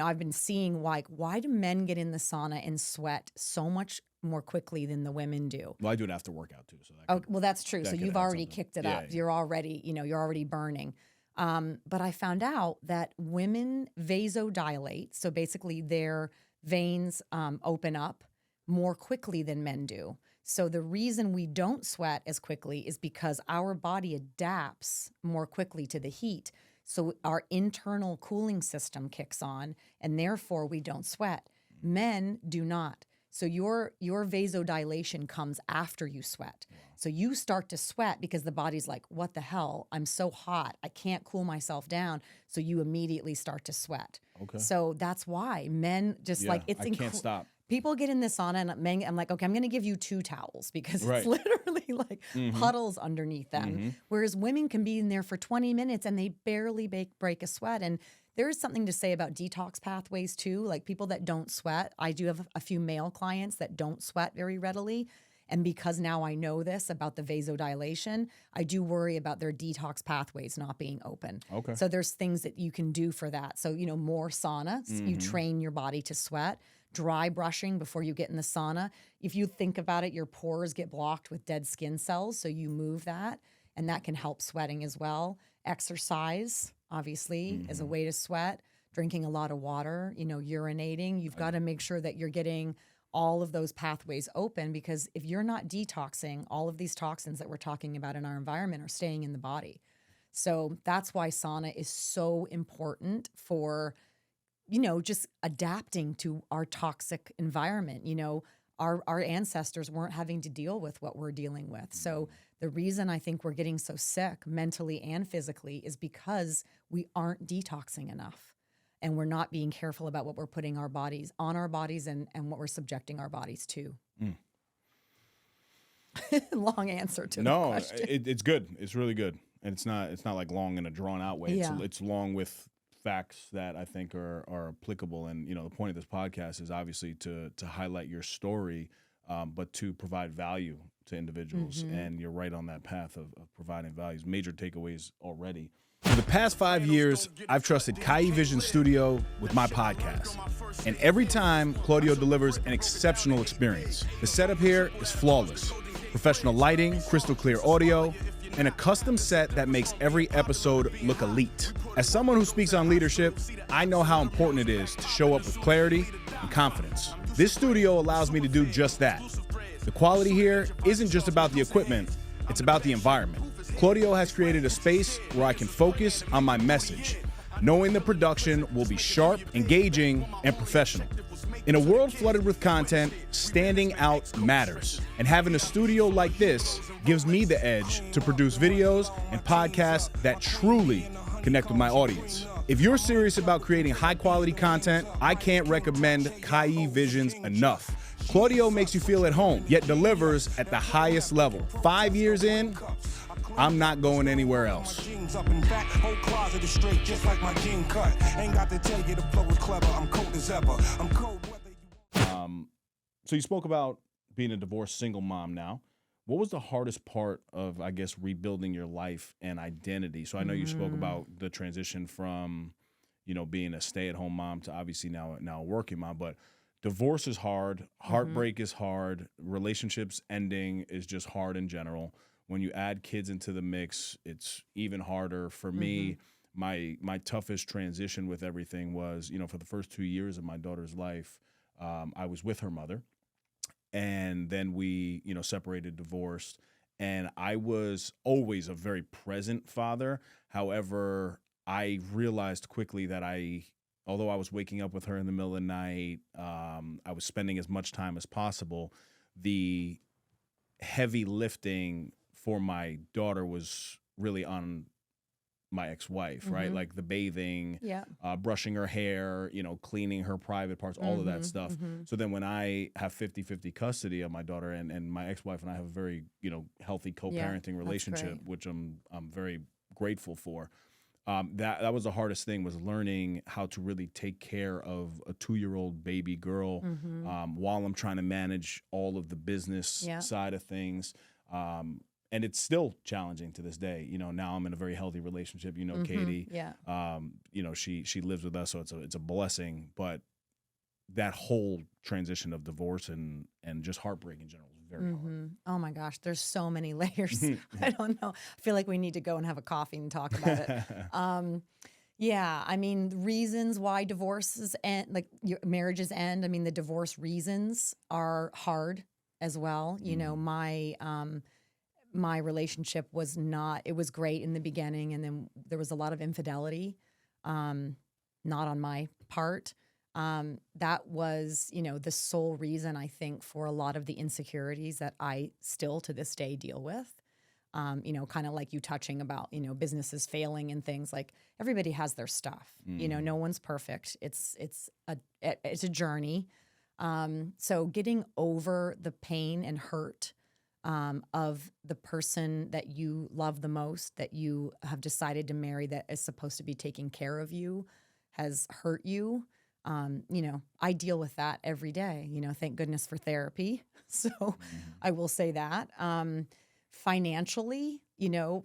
[SPEAKER 2] I've been seeing why do men get in the sauna and sweat so much more quickly than the women do?
[SPEAKER 1] Well, I do it after workout too. So
[SPEAKER 2] well, that's true.
[SPEAKER 1] that
[SPEAKER 2] So
[SPEAKER 1] could
[SPEAKER 2] you've
[SPEAKER 1] add
[SPEAKER 2] already
[SPEAKER 1] something.
[SPEAKER 2] kicked it
[SPEAKER 1] Yeah,
[SPEAKER 2] up.
[SPEAKER 1] yeah.
[SPEAKER 2] You're already burning. But I found out that women vasodilate. So basically their veins open up more quickly than men do. So the reason we don't sweat as quickly is because our body adapts more quickly to the heat. So our internal cooling system kicks on, and therefore we don't sweat. Men do not. So your vasodilation comes after you sweat. So you start to sweat because the body's like, what the hell? I'm so hot. I can't cool myself down. So you immediately start to sweat.
[SPEAKER 1] Okay.
[SPEAKER 2] So that's why men just
[SPEAKER 1] Yeah,
[SPEAKER 2] like, it's
[SPEAKER 1] I can't stop.
[SPEAKER 2] People get in the sauna and I'm like, okay, I'm going to give you 2 towels because
[SPEAKER 1] Right.
[SPEAKER 2] it's literally like puddles underneath them. Whereas women can be in there for 20 minutes and they barely break a sweat. And there is something to say about detox pathways too. Like people that don't sweat. I do have a few male clients that don't sweat very readily. And because now I know this about the vasodilation, I do worry about their detox pathways not being open.
[SPEAKER 1] Okay.
[SPEAKER 2] So there's things that you can do for that. So, more sauna, you train your body to sweat. Dry brushing before you get in the sauna. If you think about it, your pores get blocked with dead skin cells, so you move that, and that can help sweating as well. Exercise, obviously, is a way to sweat. Drinking a lot of water, urinating. You've got to make sure that you're getting all of those pathways open because if you're not detoxing, all of these toxins that we're talking about in our environment are staying in the body. So that's why sauna is so important for just adapting to our toxic environment. Our ancestors weren't having to deal with what we're dealing with. So the reason I think we're getting so sick mentally and physically is because we aren't detoxing enough. And we're not being careful about what we're putting on our bodies and what we're subjecting our bodies to. Long answer to the question.
[SPEAKER 1] It's good. It's really good. And it's not like long in a drawn out way.
[SPEAKER 2] Yeah.
[SPEAKER 1] It's long with facts that I think are applicable. And, the point of this podcast is obviously to highlight your story, but to provide value to individuals. And you're right on that path of providing values. Major takeaways already. For the past 5 years, I've trusted Kai Vision Studio with my podcast. And every time, Claudio delivers an exceptional experience. The setup here is flawless. Professional lighting, crystal clear audio, and a custom set that makes every episode look elite. As someone who speaks on leadership, I know how important it is to show up with clarity and confidence. This studio allows me to do just that. The quality here isn't just about the equipment, It's about the environment. Claudio has created a space where I can focus on my message, knowing the production will be sharp, engaging, and professional. In a world flooded with content, standing out matters. And having a studio like this gives me the edge to produce videos and podcasts that truly connect with my audience. If you're serious about creating high-quality content, I can't recommend Kai Visions enough. Claudio makes you feel at home, yet delivers at the highest level. 5 years in, I'm not going anywhere else. So you spoke about being a divorced single mom now. What was the hardest part of, I guess, rebuilding your life and identity? So I know you spoke about the transition from, being a stay-at-home mom to obviously now a working mom, but divorce is hard, heartbreak is hard, relationships ending is just hard in general. When you add kids into the mix, it's even harder. For me, my toughest transition with everything was, for the first 2 years of my daughter's life, I was with her mother. And then we, separated, divorced. And I was always a very present father. However, I realized quickly that although I was waking up with her in the middle of the night, I was spending as much time as possible. The heavy lifting for my daughter was really on my ex-wife, right? Like the bathing, brushing her hair, cleaning her private parts, all of that stuff. So then when I have 50-50 custody of my daughter and my ex-wife and I have a very, healthy co-parenting relationship, which I'm very grateful for. That was the hardest thing, was learning how to really take care of a 2-year-old baby girl while I'm trying to manage all of the business side of things. And it's still challenging to this day. Now I'm in a very healthy relationship. Katie. She lives with us, so it's a blessing. But that whole transition of divorce and just heartbreak in general is very hard.
[SPEAKER 2] Oh my gosh, there's so many layers. I don't know. I feel like we need to go and have a coffee and talk about it. Reasons why divorces end, like your marriages end. The divorce reasons are hard as well. My relationship was it was great in the beginning, and then there was a lot of infidelity, not on my part. That was, the sole reason, I think, for a lot of the insecurities that I still to this day deal with. Kind of like you touching about, businesses failing and things. Like, everybody has their stuff. No one's perfect. It's a journey. So getting over the pain and hurt of the person that you love the most, that you have decided to marry, that is supposed to be taking care of you, has hurt you. I deal with that every day. Thank goodness for therapy. So I will say that. Financially,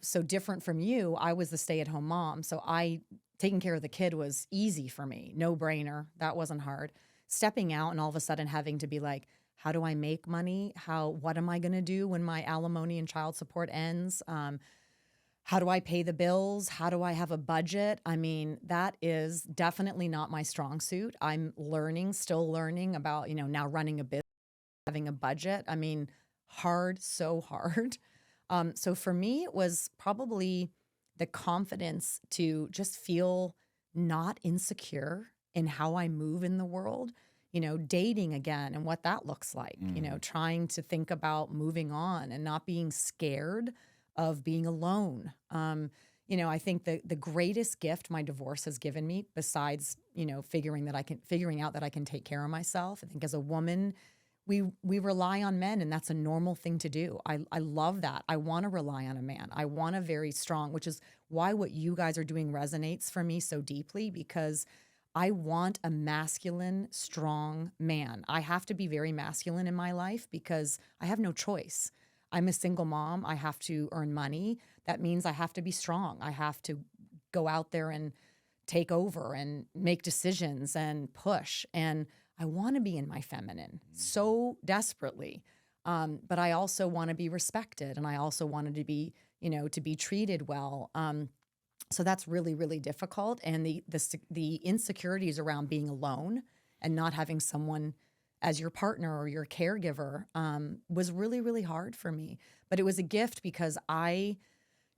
[SPEAKER 2] so different from you, I was the stay-at-home mom. So taking care of the kid was easy for me. No brainer. That wasn't hard. Stepping out and all of a sudden having to be like, how do I make money? What am I going to do when my alimony and child support ends? How do I pay the bills? How do I have a budget? That is definitely not my strong suit. I'm still learning about, now running a business, having a budget. Hard, so hard. So for me, it was probably the confidence to just feel not insecure in how I move in the world. Dating again and what that looks like, trying to think about moving on and not being scared of being alone. I think the greatest gift my divorce has given me, besides, figuring out that I can take care of myself. I think as a woman, we rely on men, and that's a normal thing to do. I love that. I want to rely on a man. I want a very strong, which is why what you guys are doing resonates for me so deeply, because I want a masculine, strong man. I have to be very masculine in my life because I have no choice. I'm a single mom. I have to earn money. That means I have to be strong. I have to go out there and take over and make decisions and push. And I want to be in my feminine so desperately. But I also want to be respected, and I also wanted to be, to be treated well. So that's really, really difficult. And the insecurities around being alone and not having someone as your partner or your caregiver was really, really hard for me. But it was a gift because I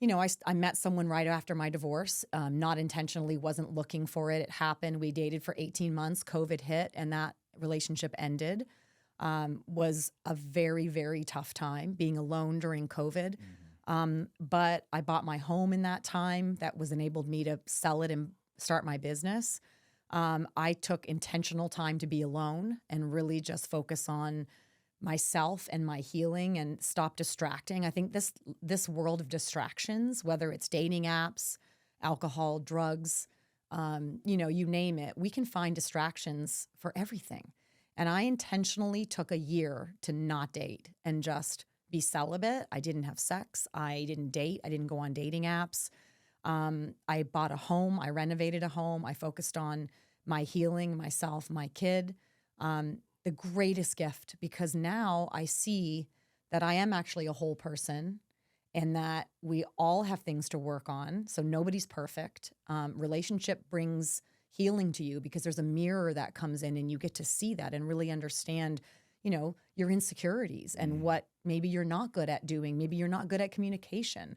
[SPEAKER 2] met someone right after my divorce, not intentionally, wasn't looking for it. It happened. We dated for 18 months. COVID hit, and that relationship ended. Was a very, very tough time being alone during COVID. But I bought my home in that time. That was enabled me to sell it and start my business. I took intentional time to be alone and really just focus on myself and my healing and stop distracting. I think this world of distractions, whether it's dating apps, alcohol, drugs, you name it, we can find distractions for everything. And I intentionally took a year to not date and just be celibate. I didn't have sex. I didn't date. I didn't go on dating apps. I bought a home. I renovated a home. I focused on my healing, myself, my kid. The greatest gift, because now I see that I am actually a whole person and that we all have things to work on. So nobody's perfect. Relationship brings healing to you because there's a mirror that comes in and you get to see that and really understand, your insecurities and what maybe you're not good at doing. Maybe you're not good at communication.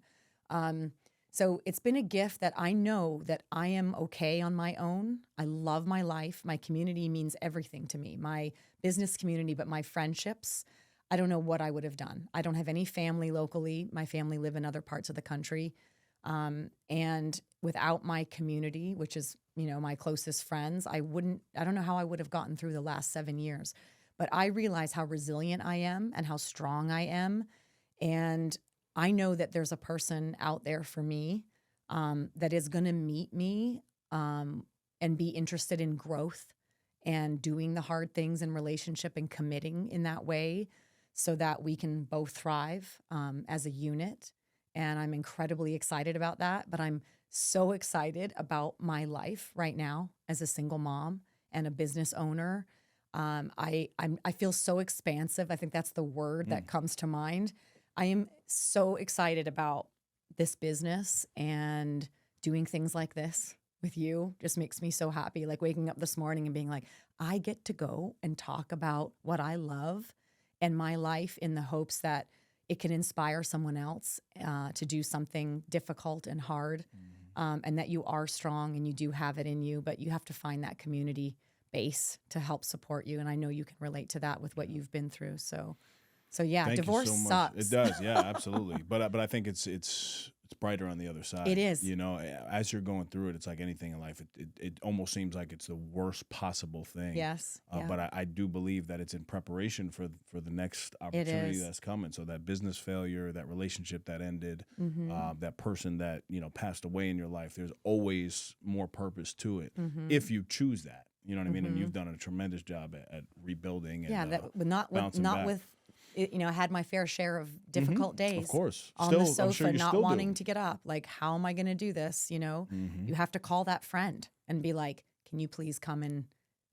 [SPEAKER 2] So it's been a gift that I know that I am okay on my own. I love my life. My community means everything to me. My business community, but my friendships, I don't know what I would have done. I don't have any family locally. My family live in other parts of the country. And without my community, which is, my closest friends, I don't know how I would have gotten through the last 7 years. But I realize how resilient I am and how strong I am. And I know that there's a person out there for me that is going to meet me and be interested in growth and doing the hard things in relationship and committing in that way so that we can both thrive as a unit. And I'm incredibly excited about that. But I'm so excited about my life right now as a single mom and a business owner. I feel so expansive. I think that's the word that comes to mind. I am so excited about this business, and doing things like this with you just makes me so happy. Like waking up this morning and being like, I get to go and talk about what I love and my life in the hopes that it can inspire someone else to do something difficult and hard, and that you are strong and you do have it in you, but you have to find that community base to help support you. And I know you can relate to that with what you've been through. So yeah,
[SPEAKER 1] Thank
[SPEAKER 2] divorce
[SPEAKER 1] you so much.
[SPEAKER 2] sucks.
[SPEAKER 1] It does, yeah, absolutely. But I think it's brighter on the other side.
[SPEAKER 2] It is.
[SPEAKER 1] As you're going through it, it's like anything in life. It almost seems like it's the worst possible thing.
[SPEAKER 2] Yes. Yeah.
[SPEAKER 1] But I do believe that it's in preparation for the next opportunity that's coming. So that business failure, that relationship that ended, that person that passed away in your life. There's always more purpose to it if you choose that. You know what I mean? And you've done a tremendous job at rebuilding. And,
[SPEAKER 2] not with. I had my fair share of difficult days.
[SPEAKER 1] Of course.
[SPEAKER 2] On
[SPEAKER 1] Still,
[SPEAKER 2] the sofa,
[SPEAKER 1] I'm sure you
[SPEAKER 2] not
[SPEAKER 1] still
[SPEAKER 2] wanting
[SPEAKER 1] do.
[SPEAKER 2] to get up. Like, how am I going to do this? You have to call that friend and be like, can you please come and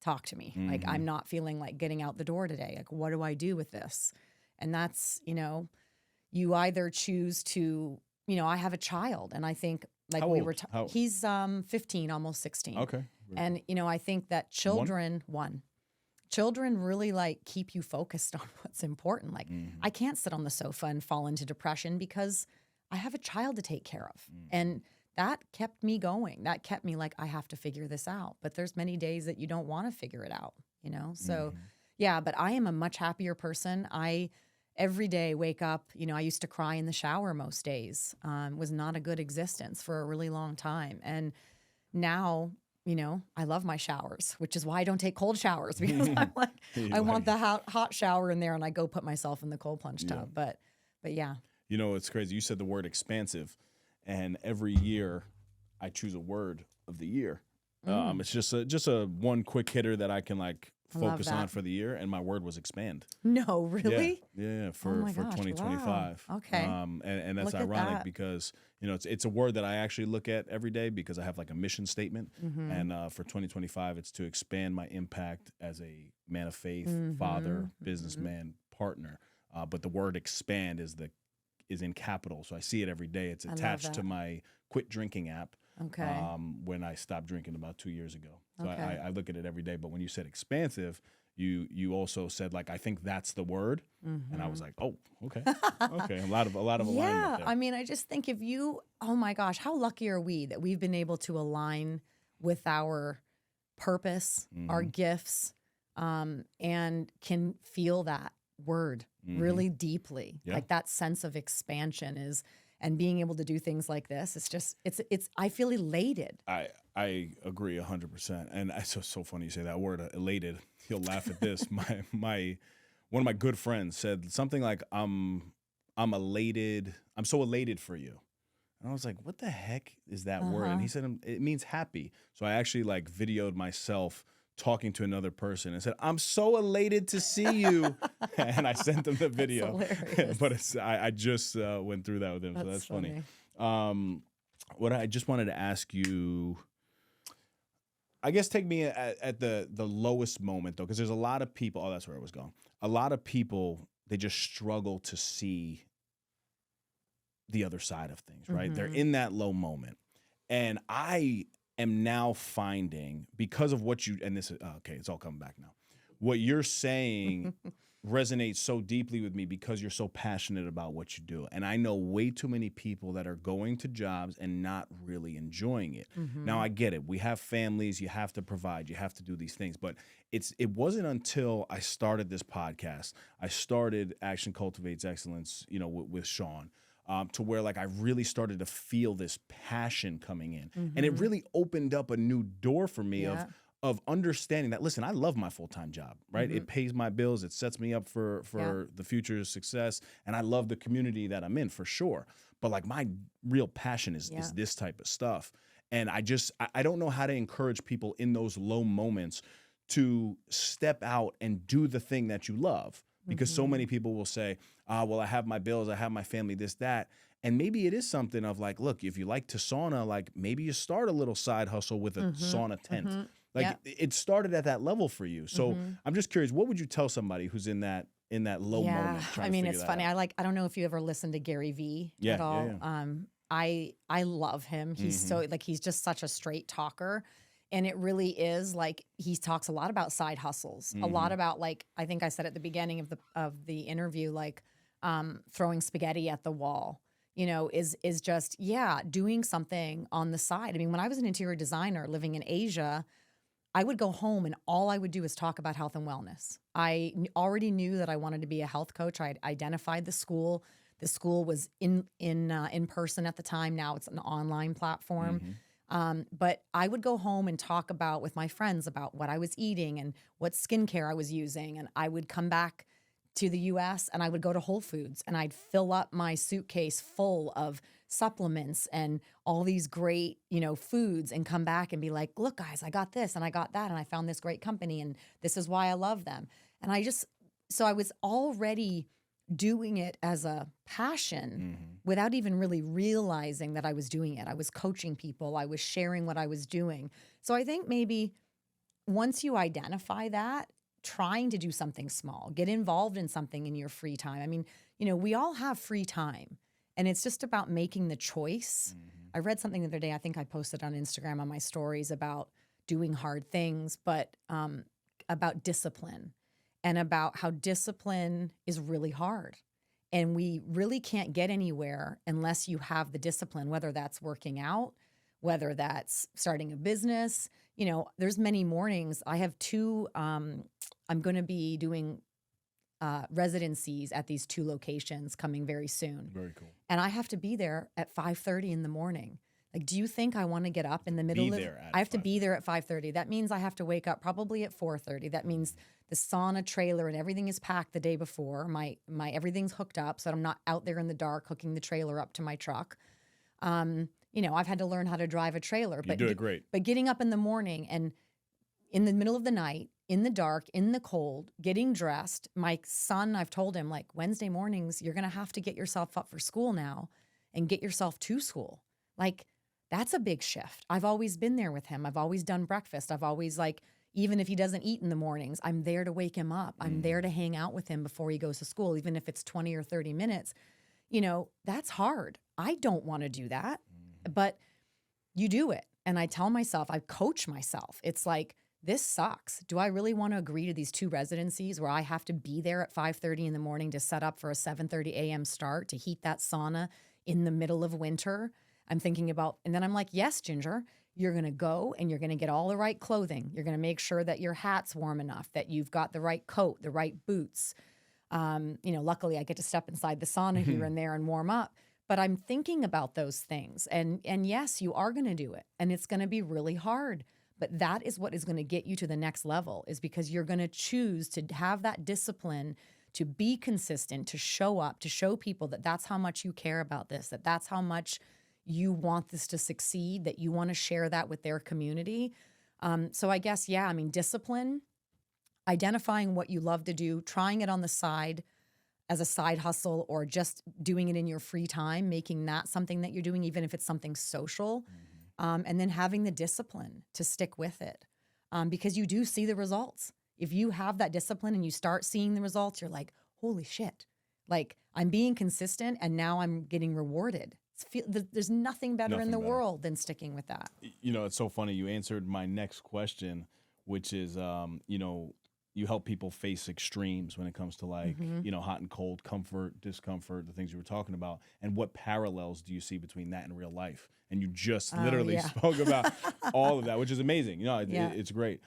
[SPEAKER 2] talk to me? Like, I'm not feeling like getting out the door today. Like, what do I do with this? And that's, you either choose to, I have a child, and I think like
[SPEAKER 1] How
[SPEAKER 2] we
[SPEAKER 1] old?
[SPEAKER 2] were, he's 15, almost 16.
[SPEAKER 1] Okay.
[SPEAKER 2] And, I think that children really like keep you focused on what's important. Like I can't sit on the sofa and fall into depression because I have a child to take care of. And that kept me going. That kept me like, I have to figure this out. But there's many days that you don't want to figure it out, So yeah, but I am a much happier person. I every day wake up, I used to cry in the shower most days. Was not a good existence for a really long time. And now, I love my showers, which is why I don't take cold showers, because I'm like, I want the hot shower in there and I go put myself in the cold plunge tub. But yeah.
[SPEAKER 1] It's crazy. You said the word expansive, and every year I choose a word of the year. It's just a one quick hitter that I can focus on for the year, and my word was expand.
[SPEAKER 2] No, really?
[SPEAKER 1] Yeah, for
[SPEAKER 2] gosh,
[SPEAKER 1] 2025.
[SPEAKER 2] wow. Okay.
[SPEAKER 1] And that's
[SPEAKER 2] Look at
[SPEAKER 1] ironic
[SPEAKER 2] that.
[SPEAKER 1] because it's a word that I actually look at every day because I have like a mission statement, and for 2025 it's to expand my impact as a man of faith, father, businessman, partner. But the word expand is in capital, so I see it every day. It's attached to my quit drinking app.
[SPEAKER 2] Okay.
[SPEAKER 1] When I stopped drinking about 2 years ago. So
[SPEAKER 2] Okay.
[SPEAKER 1] I look at it every day. But when you said expansive, you also said like, I think that's the word. And I was like, oh, okay. Okay. A lot of alignment
[SPEAKER 2] Yeah.
[SPEAKER 1] there.
[SPEAKER 2] I mean, I just think oh my gosh, how lucky are we that we've been able to align with our purpose, our gifts, and can feel that word really deeply.
[SPEAKER 1] Yeah.
[SPEAKER 2] Like that sense of expansion and being able to do things like this. It's just, I feel elated.
[SPEAKER 1] I agree 100%. And it's so funny you say that word, elated. You'll laugh at this. My one of my good friends said something like, I'm elated. I'm so elated for you. And I was like, what the heck is that word? And he said, it means happy. So I actually like videoed myself talking to another person and said, I'm so elated to see you. And I sent them the video. But I just went through that with him. So that's funny. What I just wanted to ask you, I guess take me at the lowest moment, though, because there's a lot of people. Oh, that's where I was going. A lot of people, they just struggle to see the other side of things, right? They're in that low moment. And I am now finding, because of what you, and this is, okay, it's all coming back now. What you're saying resonates so deeply with me because you're so passionate about what you do. And I know way too many people that are going to jobs and not really enjoying it. Now, I get it. We have families. You have to provide. You have to do these things. But it wasn't until I started this podcast, I started Action Cultivates Excellence, with Sean, to where like I really started to feel this passion coming in. And it really opened up a new door for me of understanding that, listen, I love my full-time job, right? It pays my bills. It sets me up for the future success. And I love the community that I'm in for sure. But like my real passion is this type of stuff. And I don't know how to encourage people in those low moments to step out and do the thing that you love. Because so many people will say, well, I have my bills, I have my family, this, that. And maybe it is something of like, look, if you like to sauna, like maybe you start a little side hustle with a sauna tent. Like it started at that level for you. So I'm just curious, what would you tell somebody who's in that low moment?
[SPEAKER 2] I mean, it's funny. I don't know if you ever listened to Gary Vee at all. I love him. He's so like, he's just such a straight talker. And it really is like, he talks a lot about side hustles, a lot about like, I think I said at the beginning of the interview, like throwing spaghetti at the wall, is just, doing something on the side. I mean, when I was an interior designer living in Asia, I would go home and all I would do is talk about health and wellness. I already knew that I wanted to be a health coach. I identified the school. The school was in person at the time. Now it's an online platform. But I would go home and talk with my friends about what I was eating and what skincare I was using. And I would come back to the US and I would go to Whole Foods and I'd fill up my suitcase full of supplements and all these great, foods and come back and be like, look, guys, I got this and I got that and I found this great company and this is why I love them. And so I was already doing it as a passion without even really realizing that I was doing it. I was coaching people. I was sharing what I was doing. So I think maybe once you identify that, trying to do something small, get involved in something in your free time. I mean, we all have free time and it's just about making the choice. I read something the other day, I think I posted on Instagram on my stories about doing hard things, but about discipline and about how discipline is really hard. And we really can't get anywhere unless you have the discipline, whether that's working out, whether that's starting a business. There's many mornings. I have two, I'm going to be doing residencies at these 2 locations coming very soon.
[SPEAKER 1] Very cool.
[SPEAKER 2] And I have to be there at 5:30 in the morning. Like, do you think I want to get up in the middle of it? I have to be there at 5:30. That means I have to wake up probably at 4:30. That means the sauna trailer and everything is packed the day before. My everything's hooked up so that I'm not out there in the dark hooking the trailer up to my truck. I've had to learn how to drive a trailer.
[SPEAKER 1] You do it great.
[SPEAKER 2] But getting up in the morning and in the middle of the night, in the dark, in the cold, getting dressed. My son, I've told him, like, Wednesday mornings, you're going to have to get yourself up for school now and get yourself to school. Like, that's a big shift. I've always been there with him. I've always done breakfast. I've always, like, even if he doesn't eat in the mornings, I'm there to wake him up. I'm there to hang out with him before he goes to school, even if it's 20 or 30 minutes. That's hard. I don't want to do that, but you do it. And I tell myself, I coach myself. It's like, this sucks. Do I really want to agree to these 2 residencies where I have to be there at 5:30 in the morning to set up for a 7:30 a.m. start to heat that sauna in the middle of winter? I'm thinking about, and then I'm like, yes, Ginger, you're going to go and you're going to get all the right clothing. You're going to make sure that your hat's warm enough, that you've got the right coat, the right boots. Luckily I get to step inside the sauna here and there and warm up. But I'm thinking about those things. And yes, you are going to do it. And it's going to be really hard. But that is what is going to get you to the next level, is because you're going to choose to have that discipline, to be consistent, to show up, to show people that that's how much you care about this, that that's how much you want this to succeed, that you want to share that with their community. So I guess, yeah, I mean, discipline, identifying what you love to do, trying it on the side as a side hustle, or just doing it in your free time, making that something that you're doing, even if it's something social. And then having the discipline to stick with it, because you do see the results. If you have that discipline and you start seeing the results, you're like, holy shit, like I'm being consistent and now I'm getting rewarded. There's nothing better in the world than sticking with that.
[SPEAKER 1] It's so funny. You answered my next question, which is, you help people face extremes when it comes to like, hot and cold, comfort, discomfort, the things you were talking about. And what parallels do you see between that and real life? And you just literally spoke about all of that, which is amazing. It's great.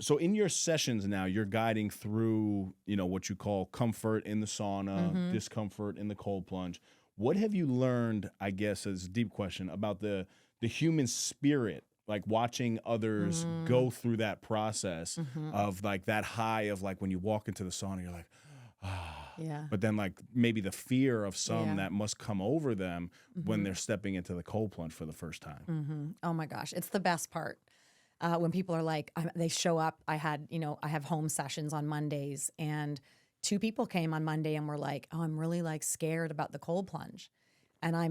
[SPEAKER 1] So in your sessions now, you're guiding through, what you call comfort in the sauna, discomfort in the cold plunge. What have you learned, I guess, as a deep question, about the human spirit, like watching others go through that process of like that high of like when you walk into the sauna, you're like, but then like maybe the fear of some that must come over them when they're stepping into the cold plunge for the first time.
[SPEAKER 2] Oh my gosh, it's the best part. When people are like, they show up. I have home sessions on Mondays, and 2 people came on Monday and were like, oh, I'm really like scared about the cold plunge. And I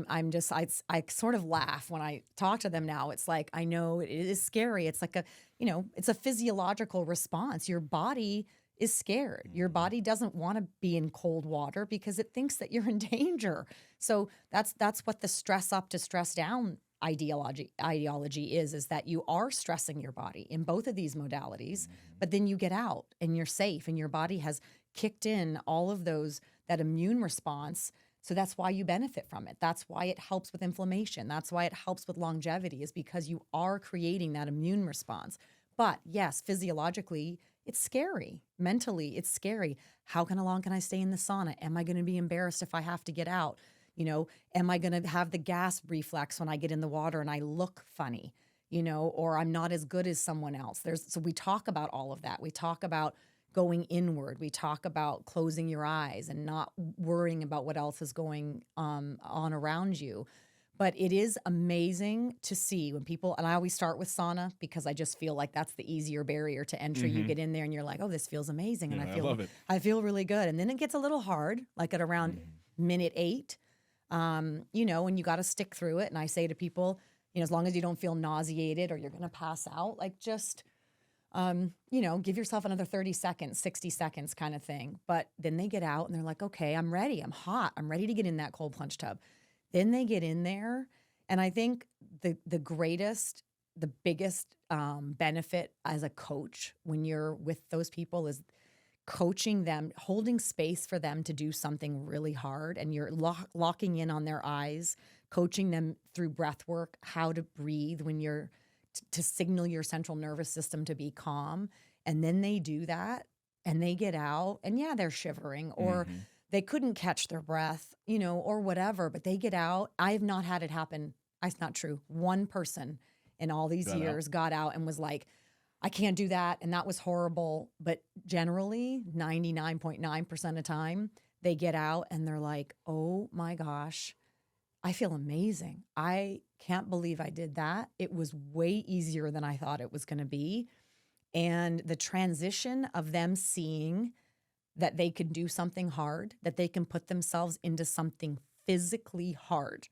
[SPEAKER 2] sort of laugh when I talk to them now. It's like, I know it is scary. It's like it's a physiological response. Your body is scared. Your body doesn't want to be in cold water because it thinks that you're in danger. So that's what the stress up to stress down ideology is that you are stressing your body in both of these modalities, but then you get out and you're safe and your body has kicked in all of that immune response. So that's why you benefit from it. That's why it helps with inflammation. That's why it helps with longevity, is because you are creating that immune response. But yes, physiologically, it's scary. Mentally, it's scary. How long can I stay in the sauna? Am I going to be embarrassed if I have to get out? Am I going to have the gas reflex when I get in the water and I look funny? Or I'm not as good as someone else. So we talk about all of that. We talk about going inward. We talk about closing your eyes and not worrying about what else is going on around you. But it is amazing to see when people, and I always start with sauna because I just feel like that's the easier barrier to entry. You get in there and you're like, oh, this feels amazing. And
[SPEAKER 1] I love it.
[SPEAKER 2] I feel really good. And then it gets a little hard, like at around minute 8, and you got to stick through it. And I say to people, as long as you don't feel nauseated or you're going to pass out, like just, give yourself another 30 seconds, 60 seconds kind of thing. But then they get out and they're like, okay, I'm ready. I'm hot. I'm ready to get in that cold plunge tub. Then they get in there. And I think the biggest benefit as a coach when you're with those people is coaching them, holding space for them to do something really hard. And you're locking in on their eyes, coaching them through breath work, how to breathe when you're to signal your central nervous system to be calm. And then they do that and they get out and they're shivering or they couldn't catch their breath, or whatever, but they get out. I have not had it happen. It's not true. One person in all these years got out and was like, I can't do that. And that was horrible. But generally 99.9% of the time they get out and they're like, oh my gosh, I feel amazing. I can't believe I did that. It was way easier than I thought it was going to be. And the transition of them seeing that they can do something hard, that they can put themselves into something physically hard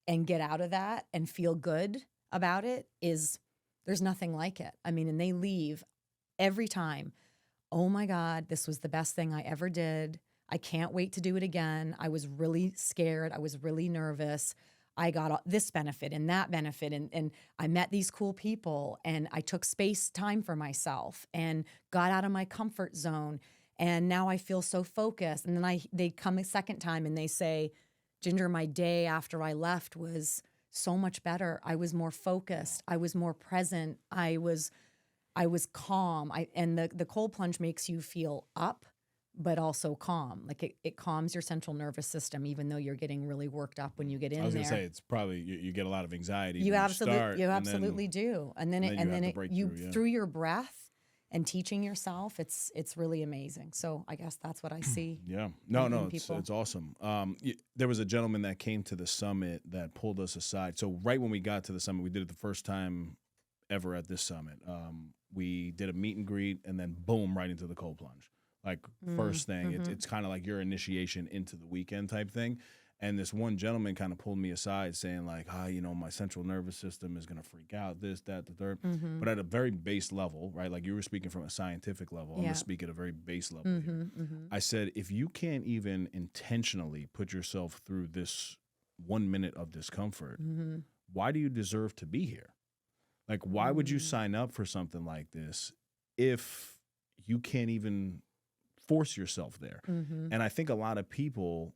[SPEAKER 2] and get out of that and feel good about it there's nothing like it. I mean, and they leave every time, oh my God, this was the best thing I ever did. I can't wait to do it again. I was really scared. I was really nervous. I got this benefit and that benefit, and I met these cool people, and I took time for myself and got out of my comfort zone. And now I feel so focused. And then they come a second time and they say, Ginger, my day after I left was so much better. I was more focused. I was more present. I was calm. And the cold plunge makes you feel up, but also calm. Like it calms your central nervous system, even though you're getting really worked up when you get in there.
[SPEAKER 1] I was going to say, it's probably, you get a lot of anxiety.
[SPEAKER 2] You
[SPEAKER 1] when
[SPEAKER 2] absolutely
[SPEAKER 1] you start,
[SPEAKER 2] do. And then through your breath and teaching yourself, it's really amazing. So I guess that's what I see.
[SPEAKER 1] Yeah. No, it's awesome. There was a gentleman that came to the summit that pulled us aside. So right when we got to the summit, we did it the first time ever at this summit. We did a meet and greet, and then boom, right into the cold plunge. Like first thing, it's kind of like your initiation into the weekend type thing. And this one gentleman kind of pulled me aside saying like, my central nervous system is going to freak out, this, that, the third. But at a very base level, right? Like you were speaking from a scientific level. I'm going to speak at a very base level here. I said, if you can't even intentionally put yourself through this 1 minute of discomfort, why do you deserve to be here? Like, why would you sign up for something like this if you can't even force yourself there? And I think a lot of people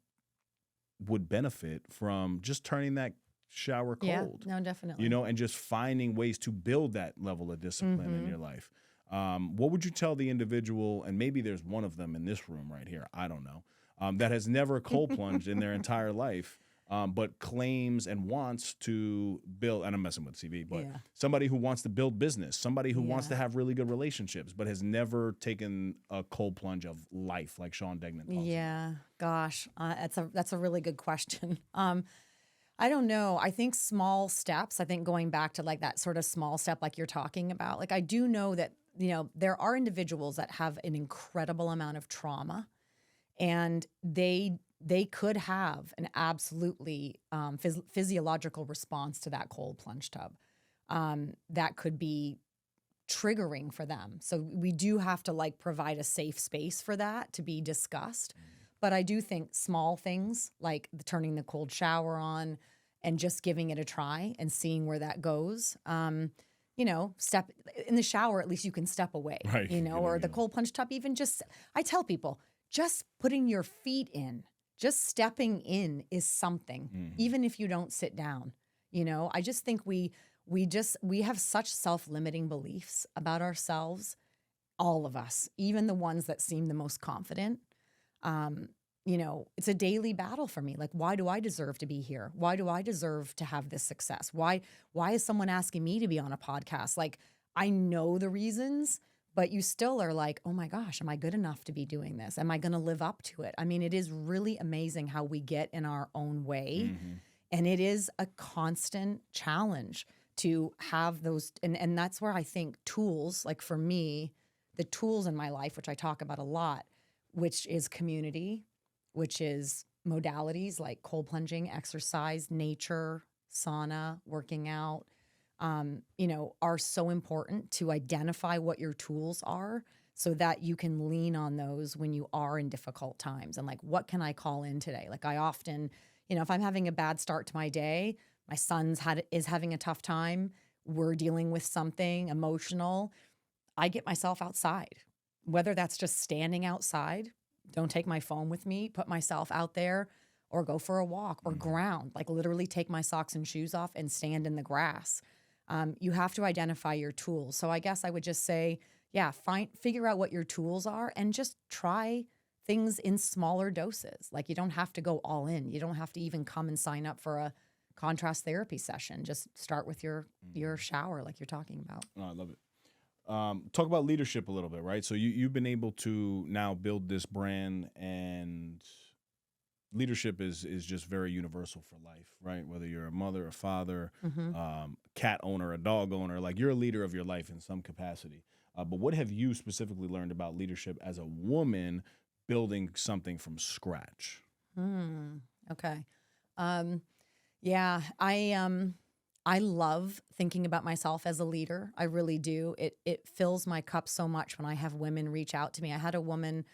[SPEAKER 1] would benefit from just turning that shower cold.
[SPEAKER 2] Yeah, no, definitely.
[SPEAKER 1] And just finding ways to build that level of discipline in your life. What would you tell the individual, and maybe there's one of them in this room right here, I don't know, that has never cold plunged in their entire life, but claims and wants to build, and I'm messing with CV, but somebody who wants to build business, somebody who wants to have really good relationships, but has never taken a cold plunge of life like Sean Degnan talks about.
[SPEAKER 2] Gosh, that's a really good question. I don't know. I think small steps, going back to like that sort of small step like you're talking about, like I do know that, there are individuals that have an incredible amount of trauma, and they could have an absolutely physiological response to that cold plunge tub that could be triggering for them. So we do have to like provide a safe space for that to be discussed. But I do think small things like turning the cold shower on and just giving it a try and seeing where that goes. Step in the shower, at least you can step away,
[SPEAKER 1] right.
[SPEAKER 2] Or the cold plunge tub, I tell people, just putting your feet in, just stepping in is something, even if you don't sit down. I just think we have such self-limiting beliefs about ourselves, all of us, even the ones that seem the most confident. It's a daily battle for me. Like, why do I deserve to be here? Why do I deserve to have this success? Why is someone asking me to be on a podcast? Like, I know the reasons, but you still are like, oh my gosh, am I good enough to be doing this? Am I going to live up to it? I mean, it is really amazing how we get in our own way. And it is a constant challenge to have those. And that's where I think tools, like for me, the tools in my life, which I talk about a lot, which is community, which is modalities like cold plunging, exercise, nature, sauna, working out, are so important to identify what your tools are so that you can lean on those when you are in difficult times. And like, what can I call in today? Like I often, if I'm having a bad start to my day, my son's is having a tough time, we're dealing with something emotional, I get myself outside, whether that's just standing outside, don't take my phone with me, put myself out there, or go for a walk or ground, like literally take my socks and shoes off and stand in the grass. You have to identify your tools. So I guess I would just say, figure out what your tools are and just try things in smaller doses. Like you don't have to go all in. You don't have to even come and sign up for a contrast therapy session. Just start with your shower like you're talking about.
[SPEAKER 1] Oh, I love it. Talk about leadership a little bit, right? So you've been able to now build this brand, and leadership is just very universal for life, right? Whether you're a mother, a father, cat owner, a dog owner, like you're a leader of your life in some capacity. But what have you specifically learned about leadership as a woman building something from scratch?
[SPEAKER 2] Okay. I love thinking about myself as a leader. I really do. It fills my cup so much when I have women reach out to me. I had a woman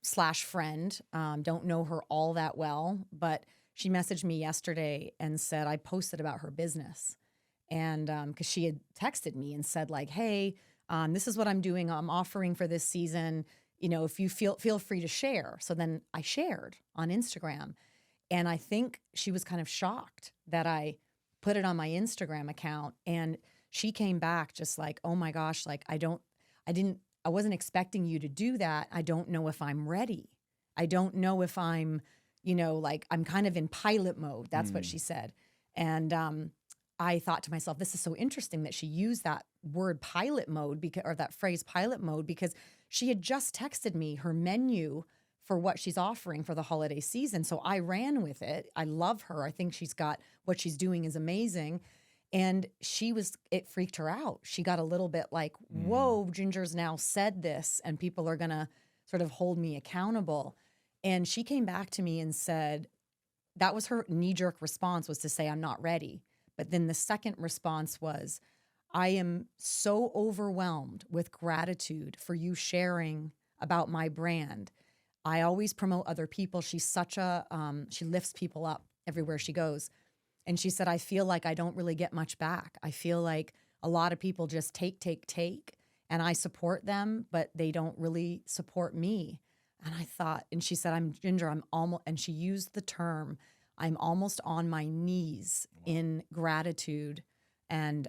[SPEAKER 2] /friend, don't know her all that well, but she messaged me yesterday and said, I posted about her business. And because she had texted me and said like, hey, this is what I'm doing. I'm offering for this season. You know, if you feel free to share. So then I shared on Instagram. And I think she was kind of shocked that I put it on my Instagram account. And she came back just like, oh my gosh, like I wasn't expecting you to do that. I don't know if I'm ready. I don't know if I'm, you know, like I'm kind of in pilot mode. That's what she said. And I thought to myself, this is so interesting that she used that word pilot mode or that phrase pilot mode, because she had just texted me her menu for what she's offering for the holiday season. So I ran with it. I love her. I think what she's doing is amazing. And it freaked her out. She got a little bit like, whoa, Ginger's now said this and people are going to sort of hold me accountable. And she came back to me and said, that was her knee-jerk response, was to say, I'm not ready. But then the second response was, I am so overwhelmed with gratitude for you sharing about my brand. I always promote other people. She's she lifts people up everywhere she goes. And she said, I feel like I don't really get much back. I feel like a lot of people just take, and I support them, but they don't really support me. And I thought, and she said, Ginger, and she used the term, I'm almost on my knees in gratitude. And,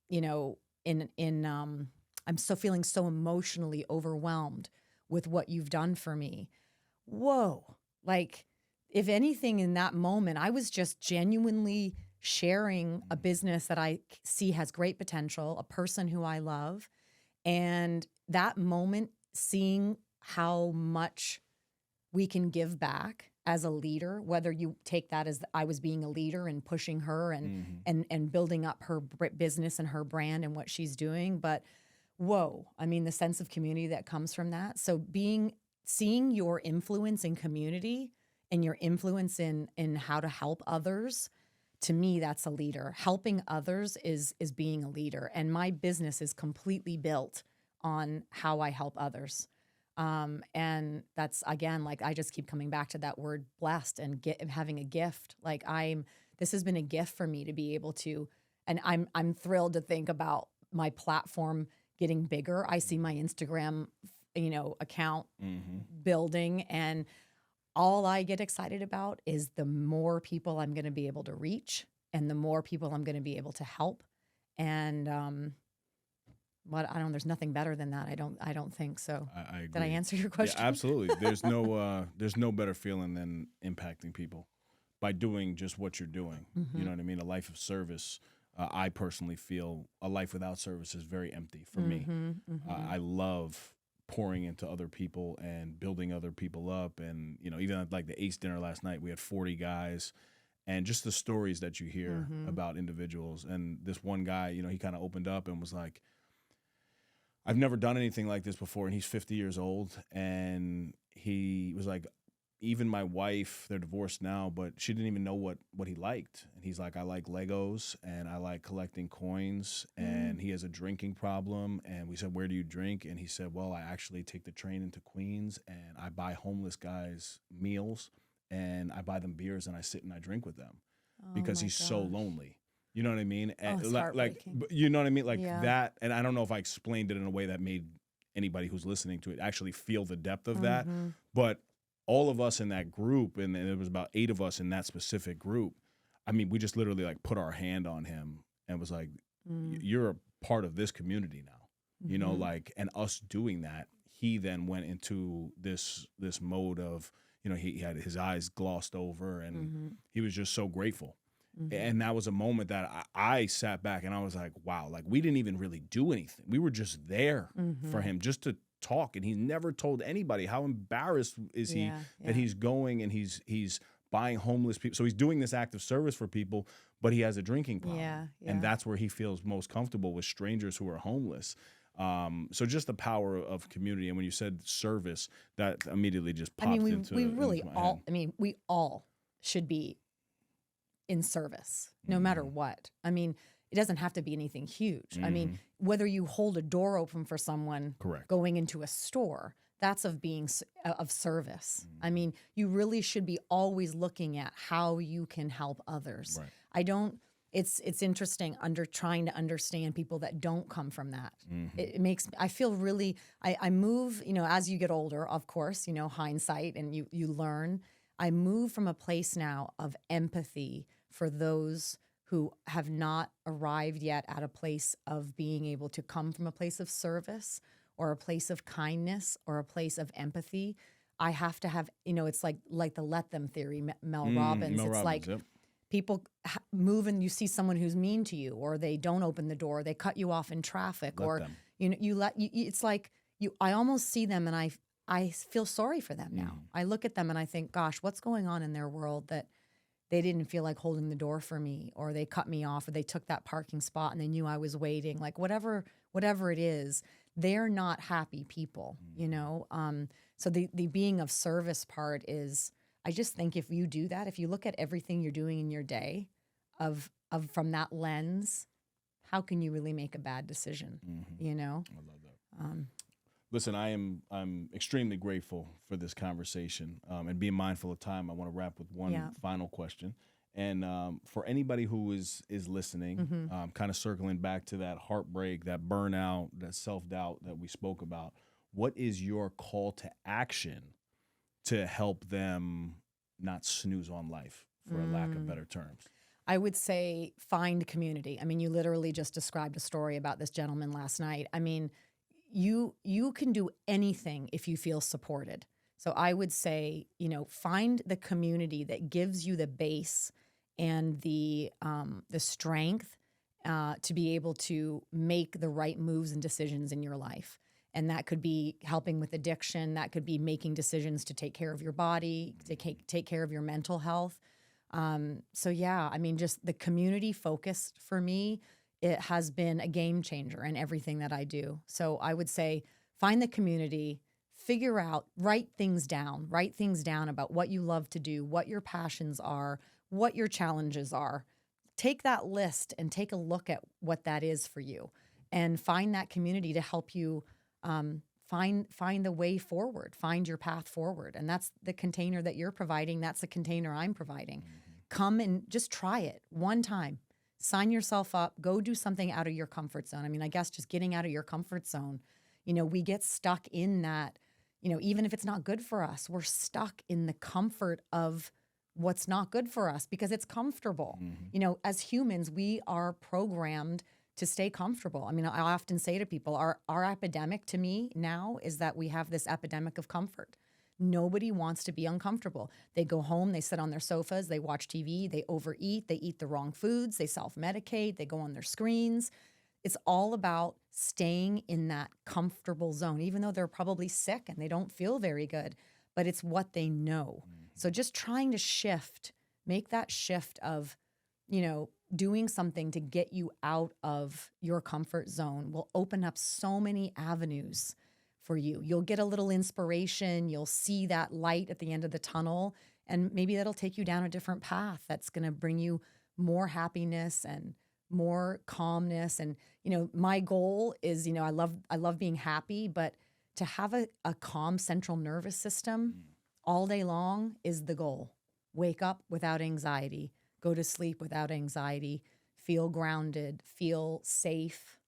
[SPEAKER 2] you know, I'm so feeling so emotionally overwhelmed with what you've done for me. Whoa. Like, if anything, in that moment, I was just genuinely sharing a business that I see has great potential, a person who I love. And that moment, seeing how much we can give back as a leader, whether you take that as I was being a leader and pushing her and building up her business and her brand and what she's doing. But whoa, I mean, the sense of community that comes from that. So seeing your influence in community and your influence in how to help others, to me, that's a leader. Helping others is being a leader. And my business is completely built on how I help others. And that's, again, like I just keep coming back to that word blessed and having a gift. Like this has been a gift for me to be able to, and I'm thrilled to think about my platform getting bigger. I see my Instagram, account building, and all I get excited about is the more people I'm going to be able to reach and the more people I'm going to be able to help. And, there's nothing better than that. I don't think so.
[SPEAKER 1] I agree.
[SPEAKER 2] Did I answer your question?
[SPEAKER 1] Yeah, absolutely. There's no better feeling than impacting people by doing just what you're doing. You know what I mean? A life of service. I personally feel a life without service is very empty for me. I love pouring into other people and building other people up. And, even at like the Ace dinner last night, we had 40 guys, and just the stories that you hear about individuals. And this one guy, he kind of opened up and was like, I've never done anything like this before. And he's 50 years old. And he was like, even my wife, they're divorced now, but she didn't even know what he liked. And he's like, I like Legos and I like collecting coins. And he has a drinking problem. And we said, where do you drink? And he said, well, I actually take the train into Queens and I buy homeless guys meals and I buy them beers and I sit and I drink with them because he's so lonely. You know what I mean? And
[SPEAKER 2] it's heartbreaking.
[SPEAKER 1] you know what I mean? Like that. And I don't know if I explained it in a way that made anybody who's listening to it actually feel the depth of that. But all of us in that group, and there was about 8 of us in that specific group, I mean, we just literally like put our hand on him and was like, you're a part of this community now, and us doing that, he then went into this mode of, he had his eyes glossed over and he was just so grateful. And that was a moment that I sat back and I was like, wow, like we didn't even really do anything. We were just there for him just to talk. And he's never told anybody. How embarrassed is he that he's going and he's buying homeless people. So he's doing this act of service for people, but he has a drinking problem. And that's where he feels most comfortable, with strangers who are homeless. So just the power of community. And when you said service, that immediately just popped into
[SPEAKER 2] we all should be in service, no matter what. I mean, it doesn't have to be anything huge. I mean, whether you hold a door open for someone
[SPEAKER 1] Correct.
[SPEAKER 2] going into a store, that's of of service. I mean, you really should be always looking at how you can help others.
[SPEAKER 1] Right.
[SPEAKER 2] I don't. It's interesting trying to understand people that don't come from that. It makes I feel really. I move. As you get older, of course, hindsight, and you learn. I move from a place now of empathy for those who have not arrived yet at a place of being able to come from a place of service or a place of kindness or a place of empathy. I have to have, it's like the let them theory, Mel Robbins.
[SPEAKER 1] Mel
[SPEAKER 2] It's
[SPEAKER 1] Robbins,
[SPEAKER 2] like
[SPEAKER 1] yep.
[SPEAKER 2] people move and you see someone who's mean to you, or they don't open the door, they cut you off in traffic,
[SPEAKER 1] Let
[SPEAKER 2] or
[SPEAKER 1] them.
[SPEAKER 2] it's like I almost see them and I feel sorry for them now. I look at them and I think, gosh, what's going on in their world that they didn't feel like holding the door for me, or they cut me off, or they took that parking spot and they knew I was waiting. Like whatever it is, they're not happy people, So the being of service part is, I just think if you do that, if you look at everything you're doing in your day of from that lens, how can you really make a bad decision?
[SPEAKER 1] I love that. Listen, I'm extremely grateful for this conversation, and being mindful of time. I want to wrap with one final question, and for anybody who is listening, kind of circling back to that heartbreak, that burnout, that self-doubt that we spoke about, what is your call to action to help them not snooze on life, for a lack of better terms?
[SPEAKER 2] I would say find community. I mean, you literally just described a story about this gentleman last night. I mean, you can do anything if you feel supported. So I would say, find the community that gives you the base and the strength to be able to make the right moves and decisions in your life. And that could be helping with addiction. That could be making decisions to take care of your body, to take care of your mental health. So yeah, I mean, just the community focus for me, it has been a game changer in everything that I do. So I would say find the community, figure out, write things down about what you love to do, what your passions are, what your challenges are. Take that list and take a look at what that is for you, and find that community to help you find the way forward, find your path forward. And that's the container that you're providing. That's the container I'm providing. Come and just try it one time. Sign yourself up, go do something out of your comfort zone. I mean, I guess just getting out of your comfort zone, we get stuck in that, even if it's not good for us, we're stuck in the comfort of what's not good for us because it's comfortable. As humans, we are programmed to stay comfortable. I mean, I often say to people, our epidemic to me now is that we have this epidemic of comfort. Nobody wants to be uncomfortable. They go home, they sit on their sofas, they watch TV, they overeat, they eat the wrong foods, they self-medicate, they go on their screens. It's all about staying in that comfortable zone, even though they're probably sick and they don't feel very good, but it's what they know. So just trying to make that shift of, doing something to get you out of your comfort zone will open up so many avenues for you. You'll get a little inspiration. You'll see that light at the end of the tunnel, and maybe that'll take you down a different path that's going to bring you more happiness and more calmness. And, my goal is, I love being happy, but to have a calm central nervous system all day long is the goal. Wake up without anxiety, go to sleep without anxiety, feel grounded, feel safe.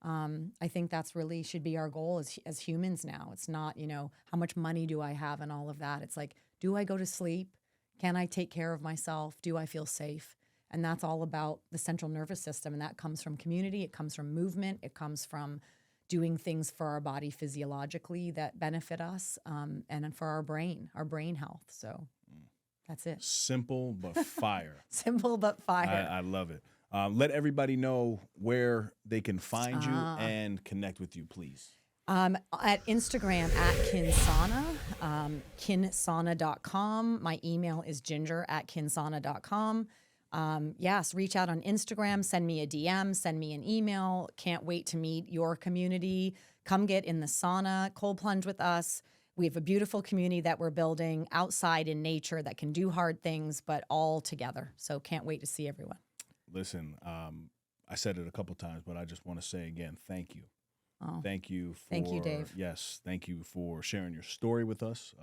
[SPEAKER 2] I think that's really should be our goal as humans now. It's not, how much money do I have and all of that. It's like, do I go to sleep? Can I take care of myself? Do I feel safe? And that's all about the central nervous system. And that comes from community. It comes from movement. It comes from doing things for our body physiologically that benefit us, and for our brain health. So that's it.
[SPEAKER 1] Simple but fire.
[SPEAKER 2] Simple but fire.
[SPEAKER 1] I love it. Let everybody know where they can find you and connect with you, please.
[SPEAKER 2] At Instagram at Kiin Sauna, kiinsauna.com. My email is ginger@kiinsauna.com. Yes, reach out on Instagram, send me a DM, send me an email. Can't wait to meet your community. Come get in the sauna, cold plunge with us. We have a beautiful community that we're building outside in nature that can do hard things, but all together. So can't wait to see everyone.
[SPEAKER 1] Listen, I said it a couple times, but I just want to say again, thank you. Thank you for,
[SPEAKER 2] Thank you, Dave.
[SPEAKER 1] Yes, thank you for sharing your story with us.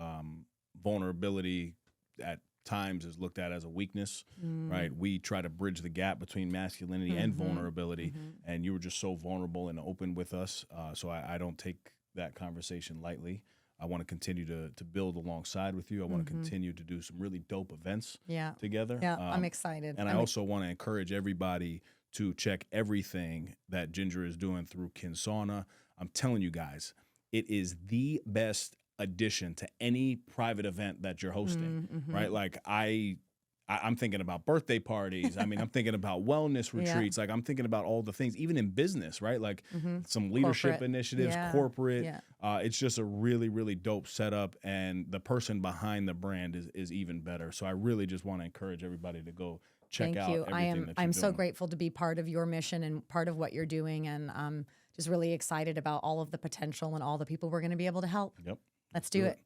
[SPEAKER 1] Vulnerability at times is looked at as a weakness, right? We try to bridge the gap between masculinity and vulnerability, and you were just so vulnerable and open with us. So I don't take that conversation lightly. I want to continue to build alongside with you. I want to continue to do some really dope events together.
[SPEAKER 2] Yeah, I'm excited.
[SPEAKER 1] And I also want to encourage everybody to check everything that Ginger is doing through Kiin Sauna. I'm telling you guys, it is the best addition to any private event that you're hosting, right? Like I'm thinking about birthday parties. I mean, I'm thinking about wellness retreats. Like I'm thinking about all the things, even in business, right? Like some leadership
[SPEAKER 2] Corporate.
[SPEAKER 1] initiatives, corporate. It's just a really, really dope setup. And the person behind the brand is even better. So I really just want to encourage everybody to go check out everything that you're
[SPEAKER 2] I'm so
[SPEAKER 1] doing.
[SPEAKER 2] grateful to be part of your mission and part of what you're doing. And just really excited about all of the potential and all the people we're going to be able to help.
[SPEAKER 1] Yep.
[SPEAKER 2] Let's do it.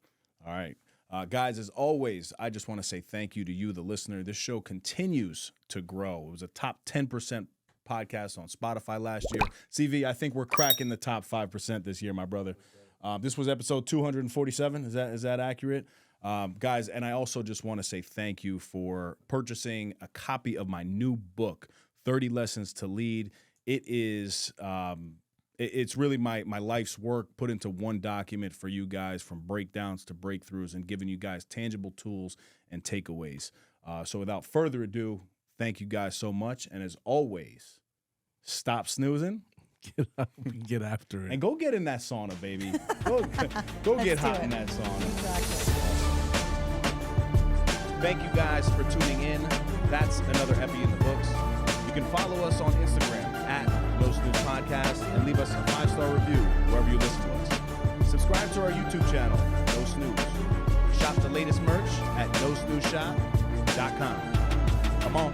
[SPEAKER 1] All right. Guys, as always, I just want to say thank you to you, the listener. This show continues to grow. It was a top 10% podcast on Spotify last year. CV, I think we're cracking the top 5% this year, my brother. This was episode 247. Is that accurate? Guys, and I also just want to say thank you for purchasing a copy of my new book, 30 Lessons to Lead. It is... it's really my life's work put into one document for you guys, from breakdowns to breakthroughs, and giving you guys tangible tools and takeaways. So without further ado, thank you guys so much. And as always, stop snoozing.
[SPEAKER 3] Get up and get after it.
[SPEAKER 1] And go get in that sauna, baby. Go get hot in that sauna.
[SPEAKER 2] Exactly.
[SPEAKER 1] Thank you guys for tuning in. That's another epi in the books. You can follow us on Instagram at No Snooze Podcast and leave us a 5-star review wherever you listen to us. Subscribe to our YouTube channel, No Snooze. Shop the latest merch at nosnoozeshop.com. Come on.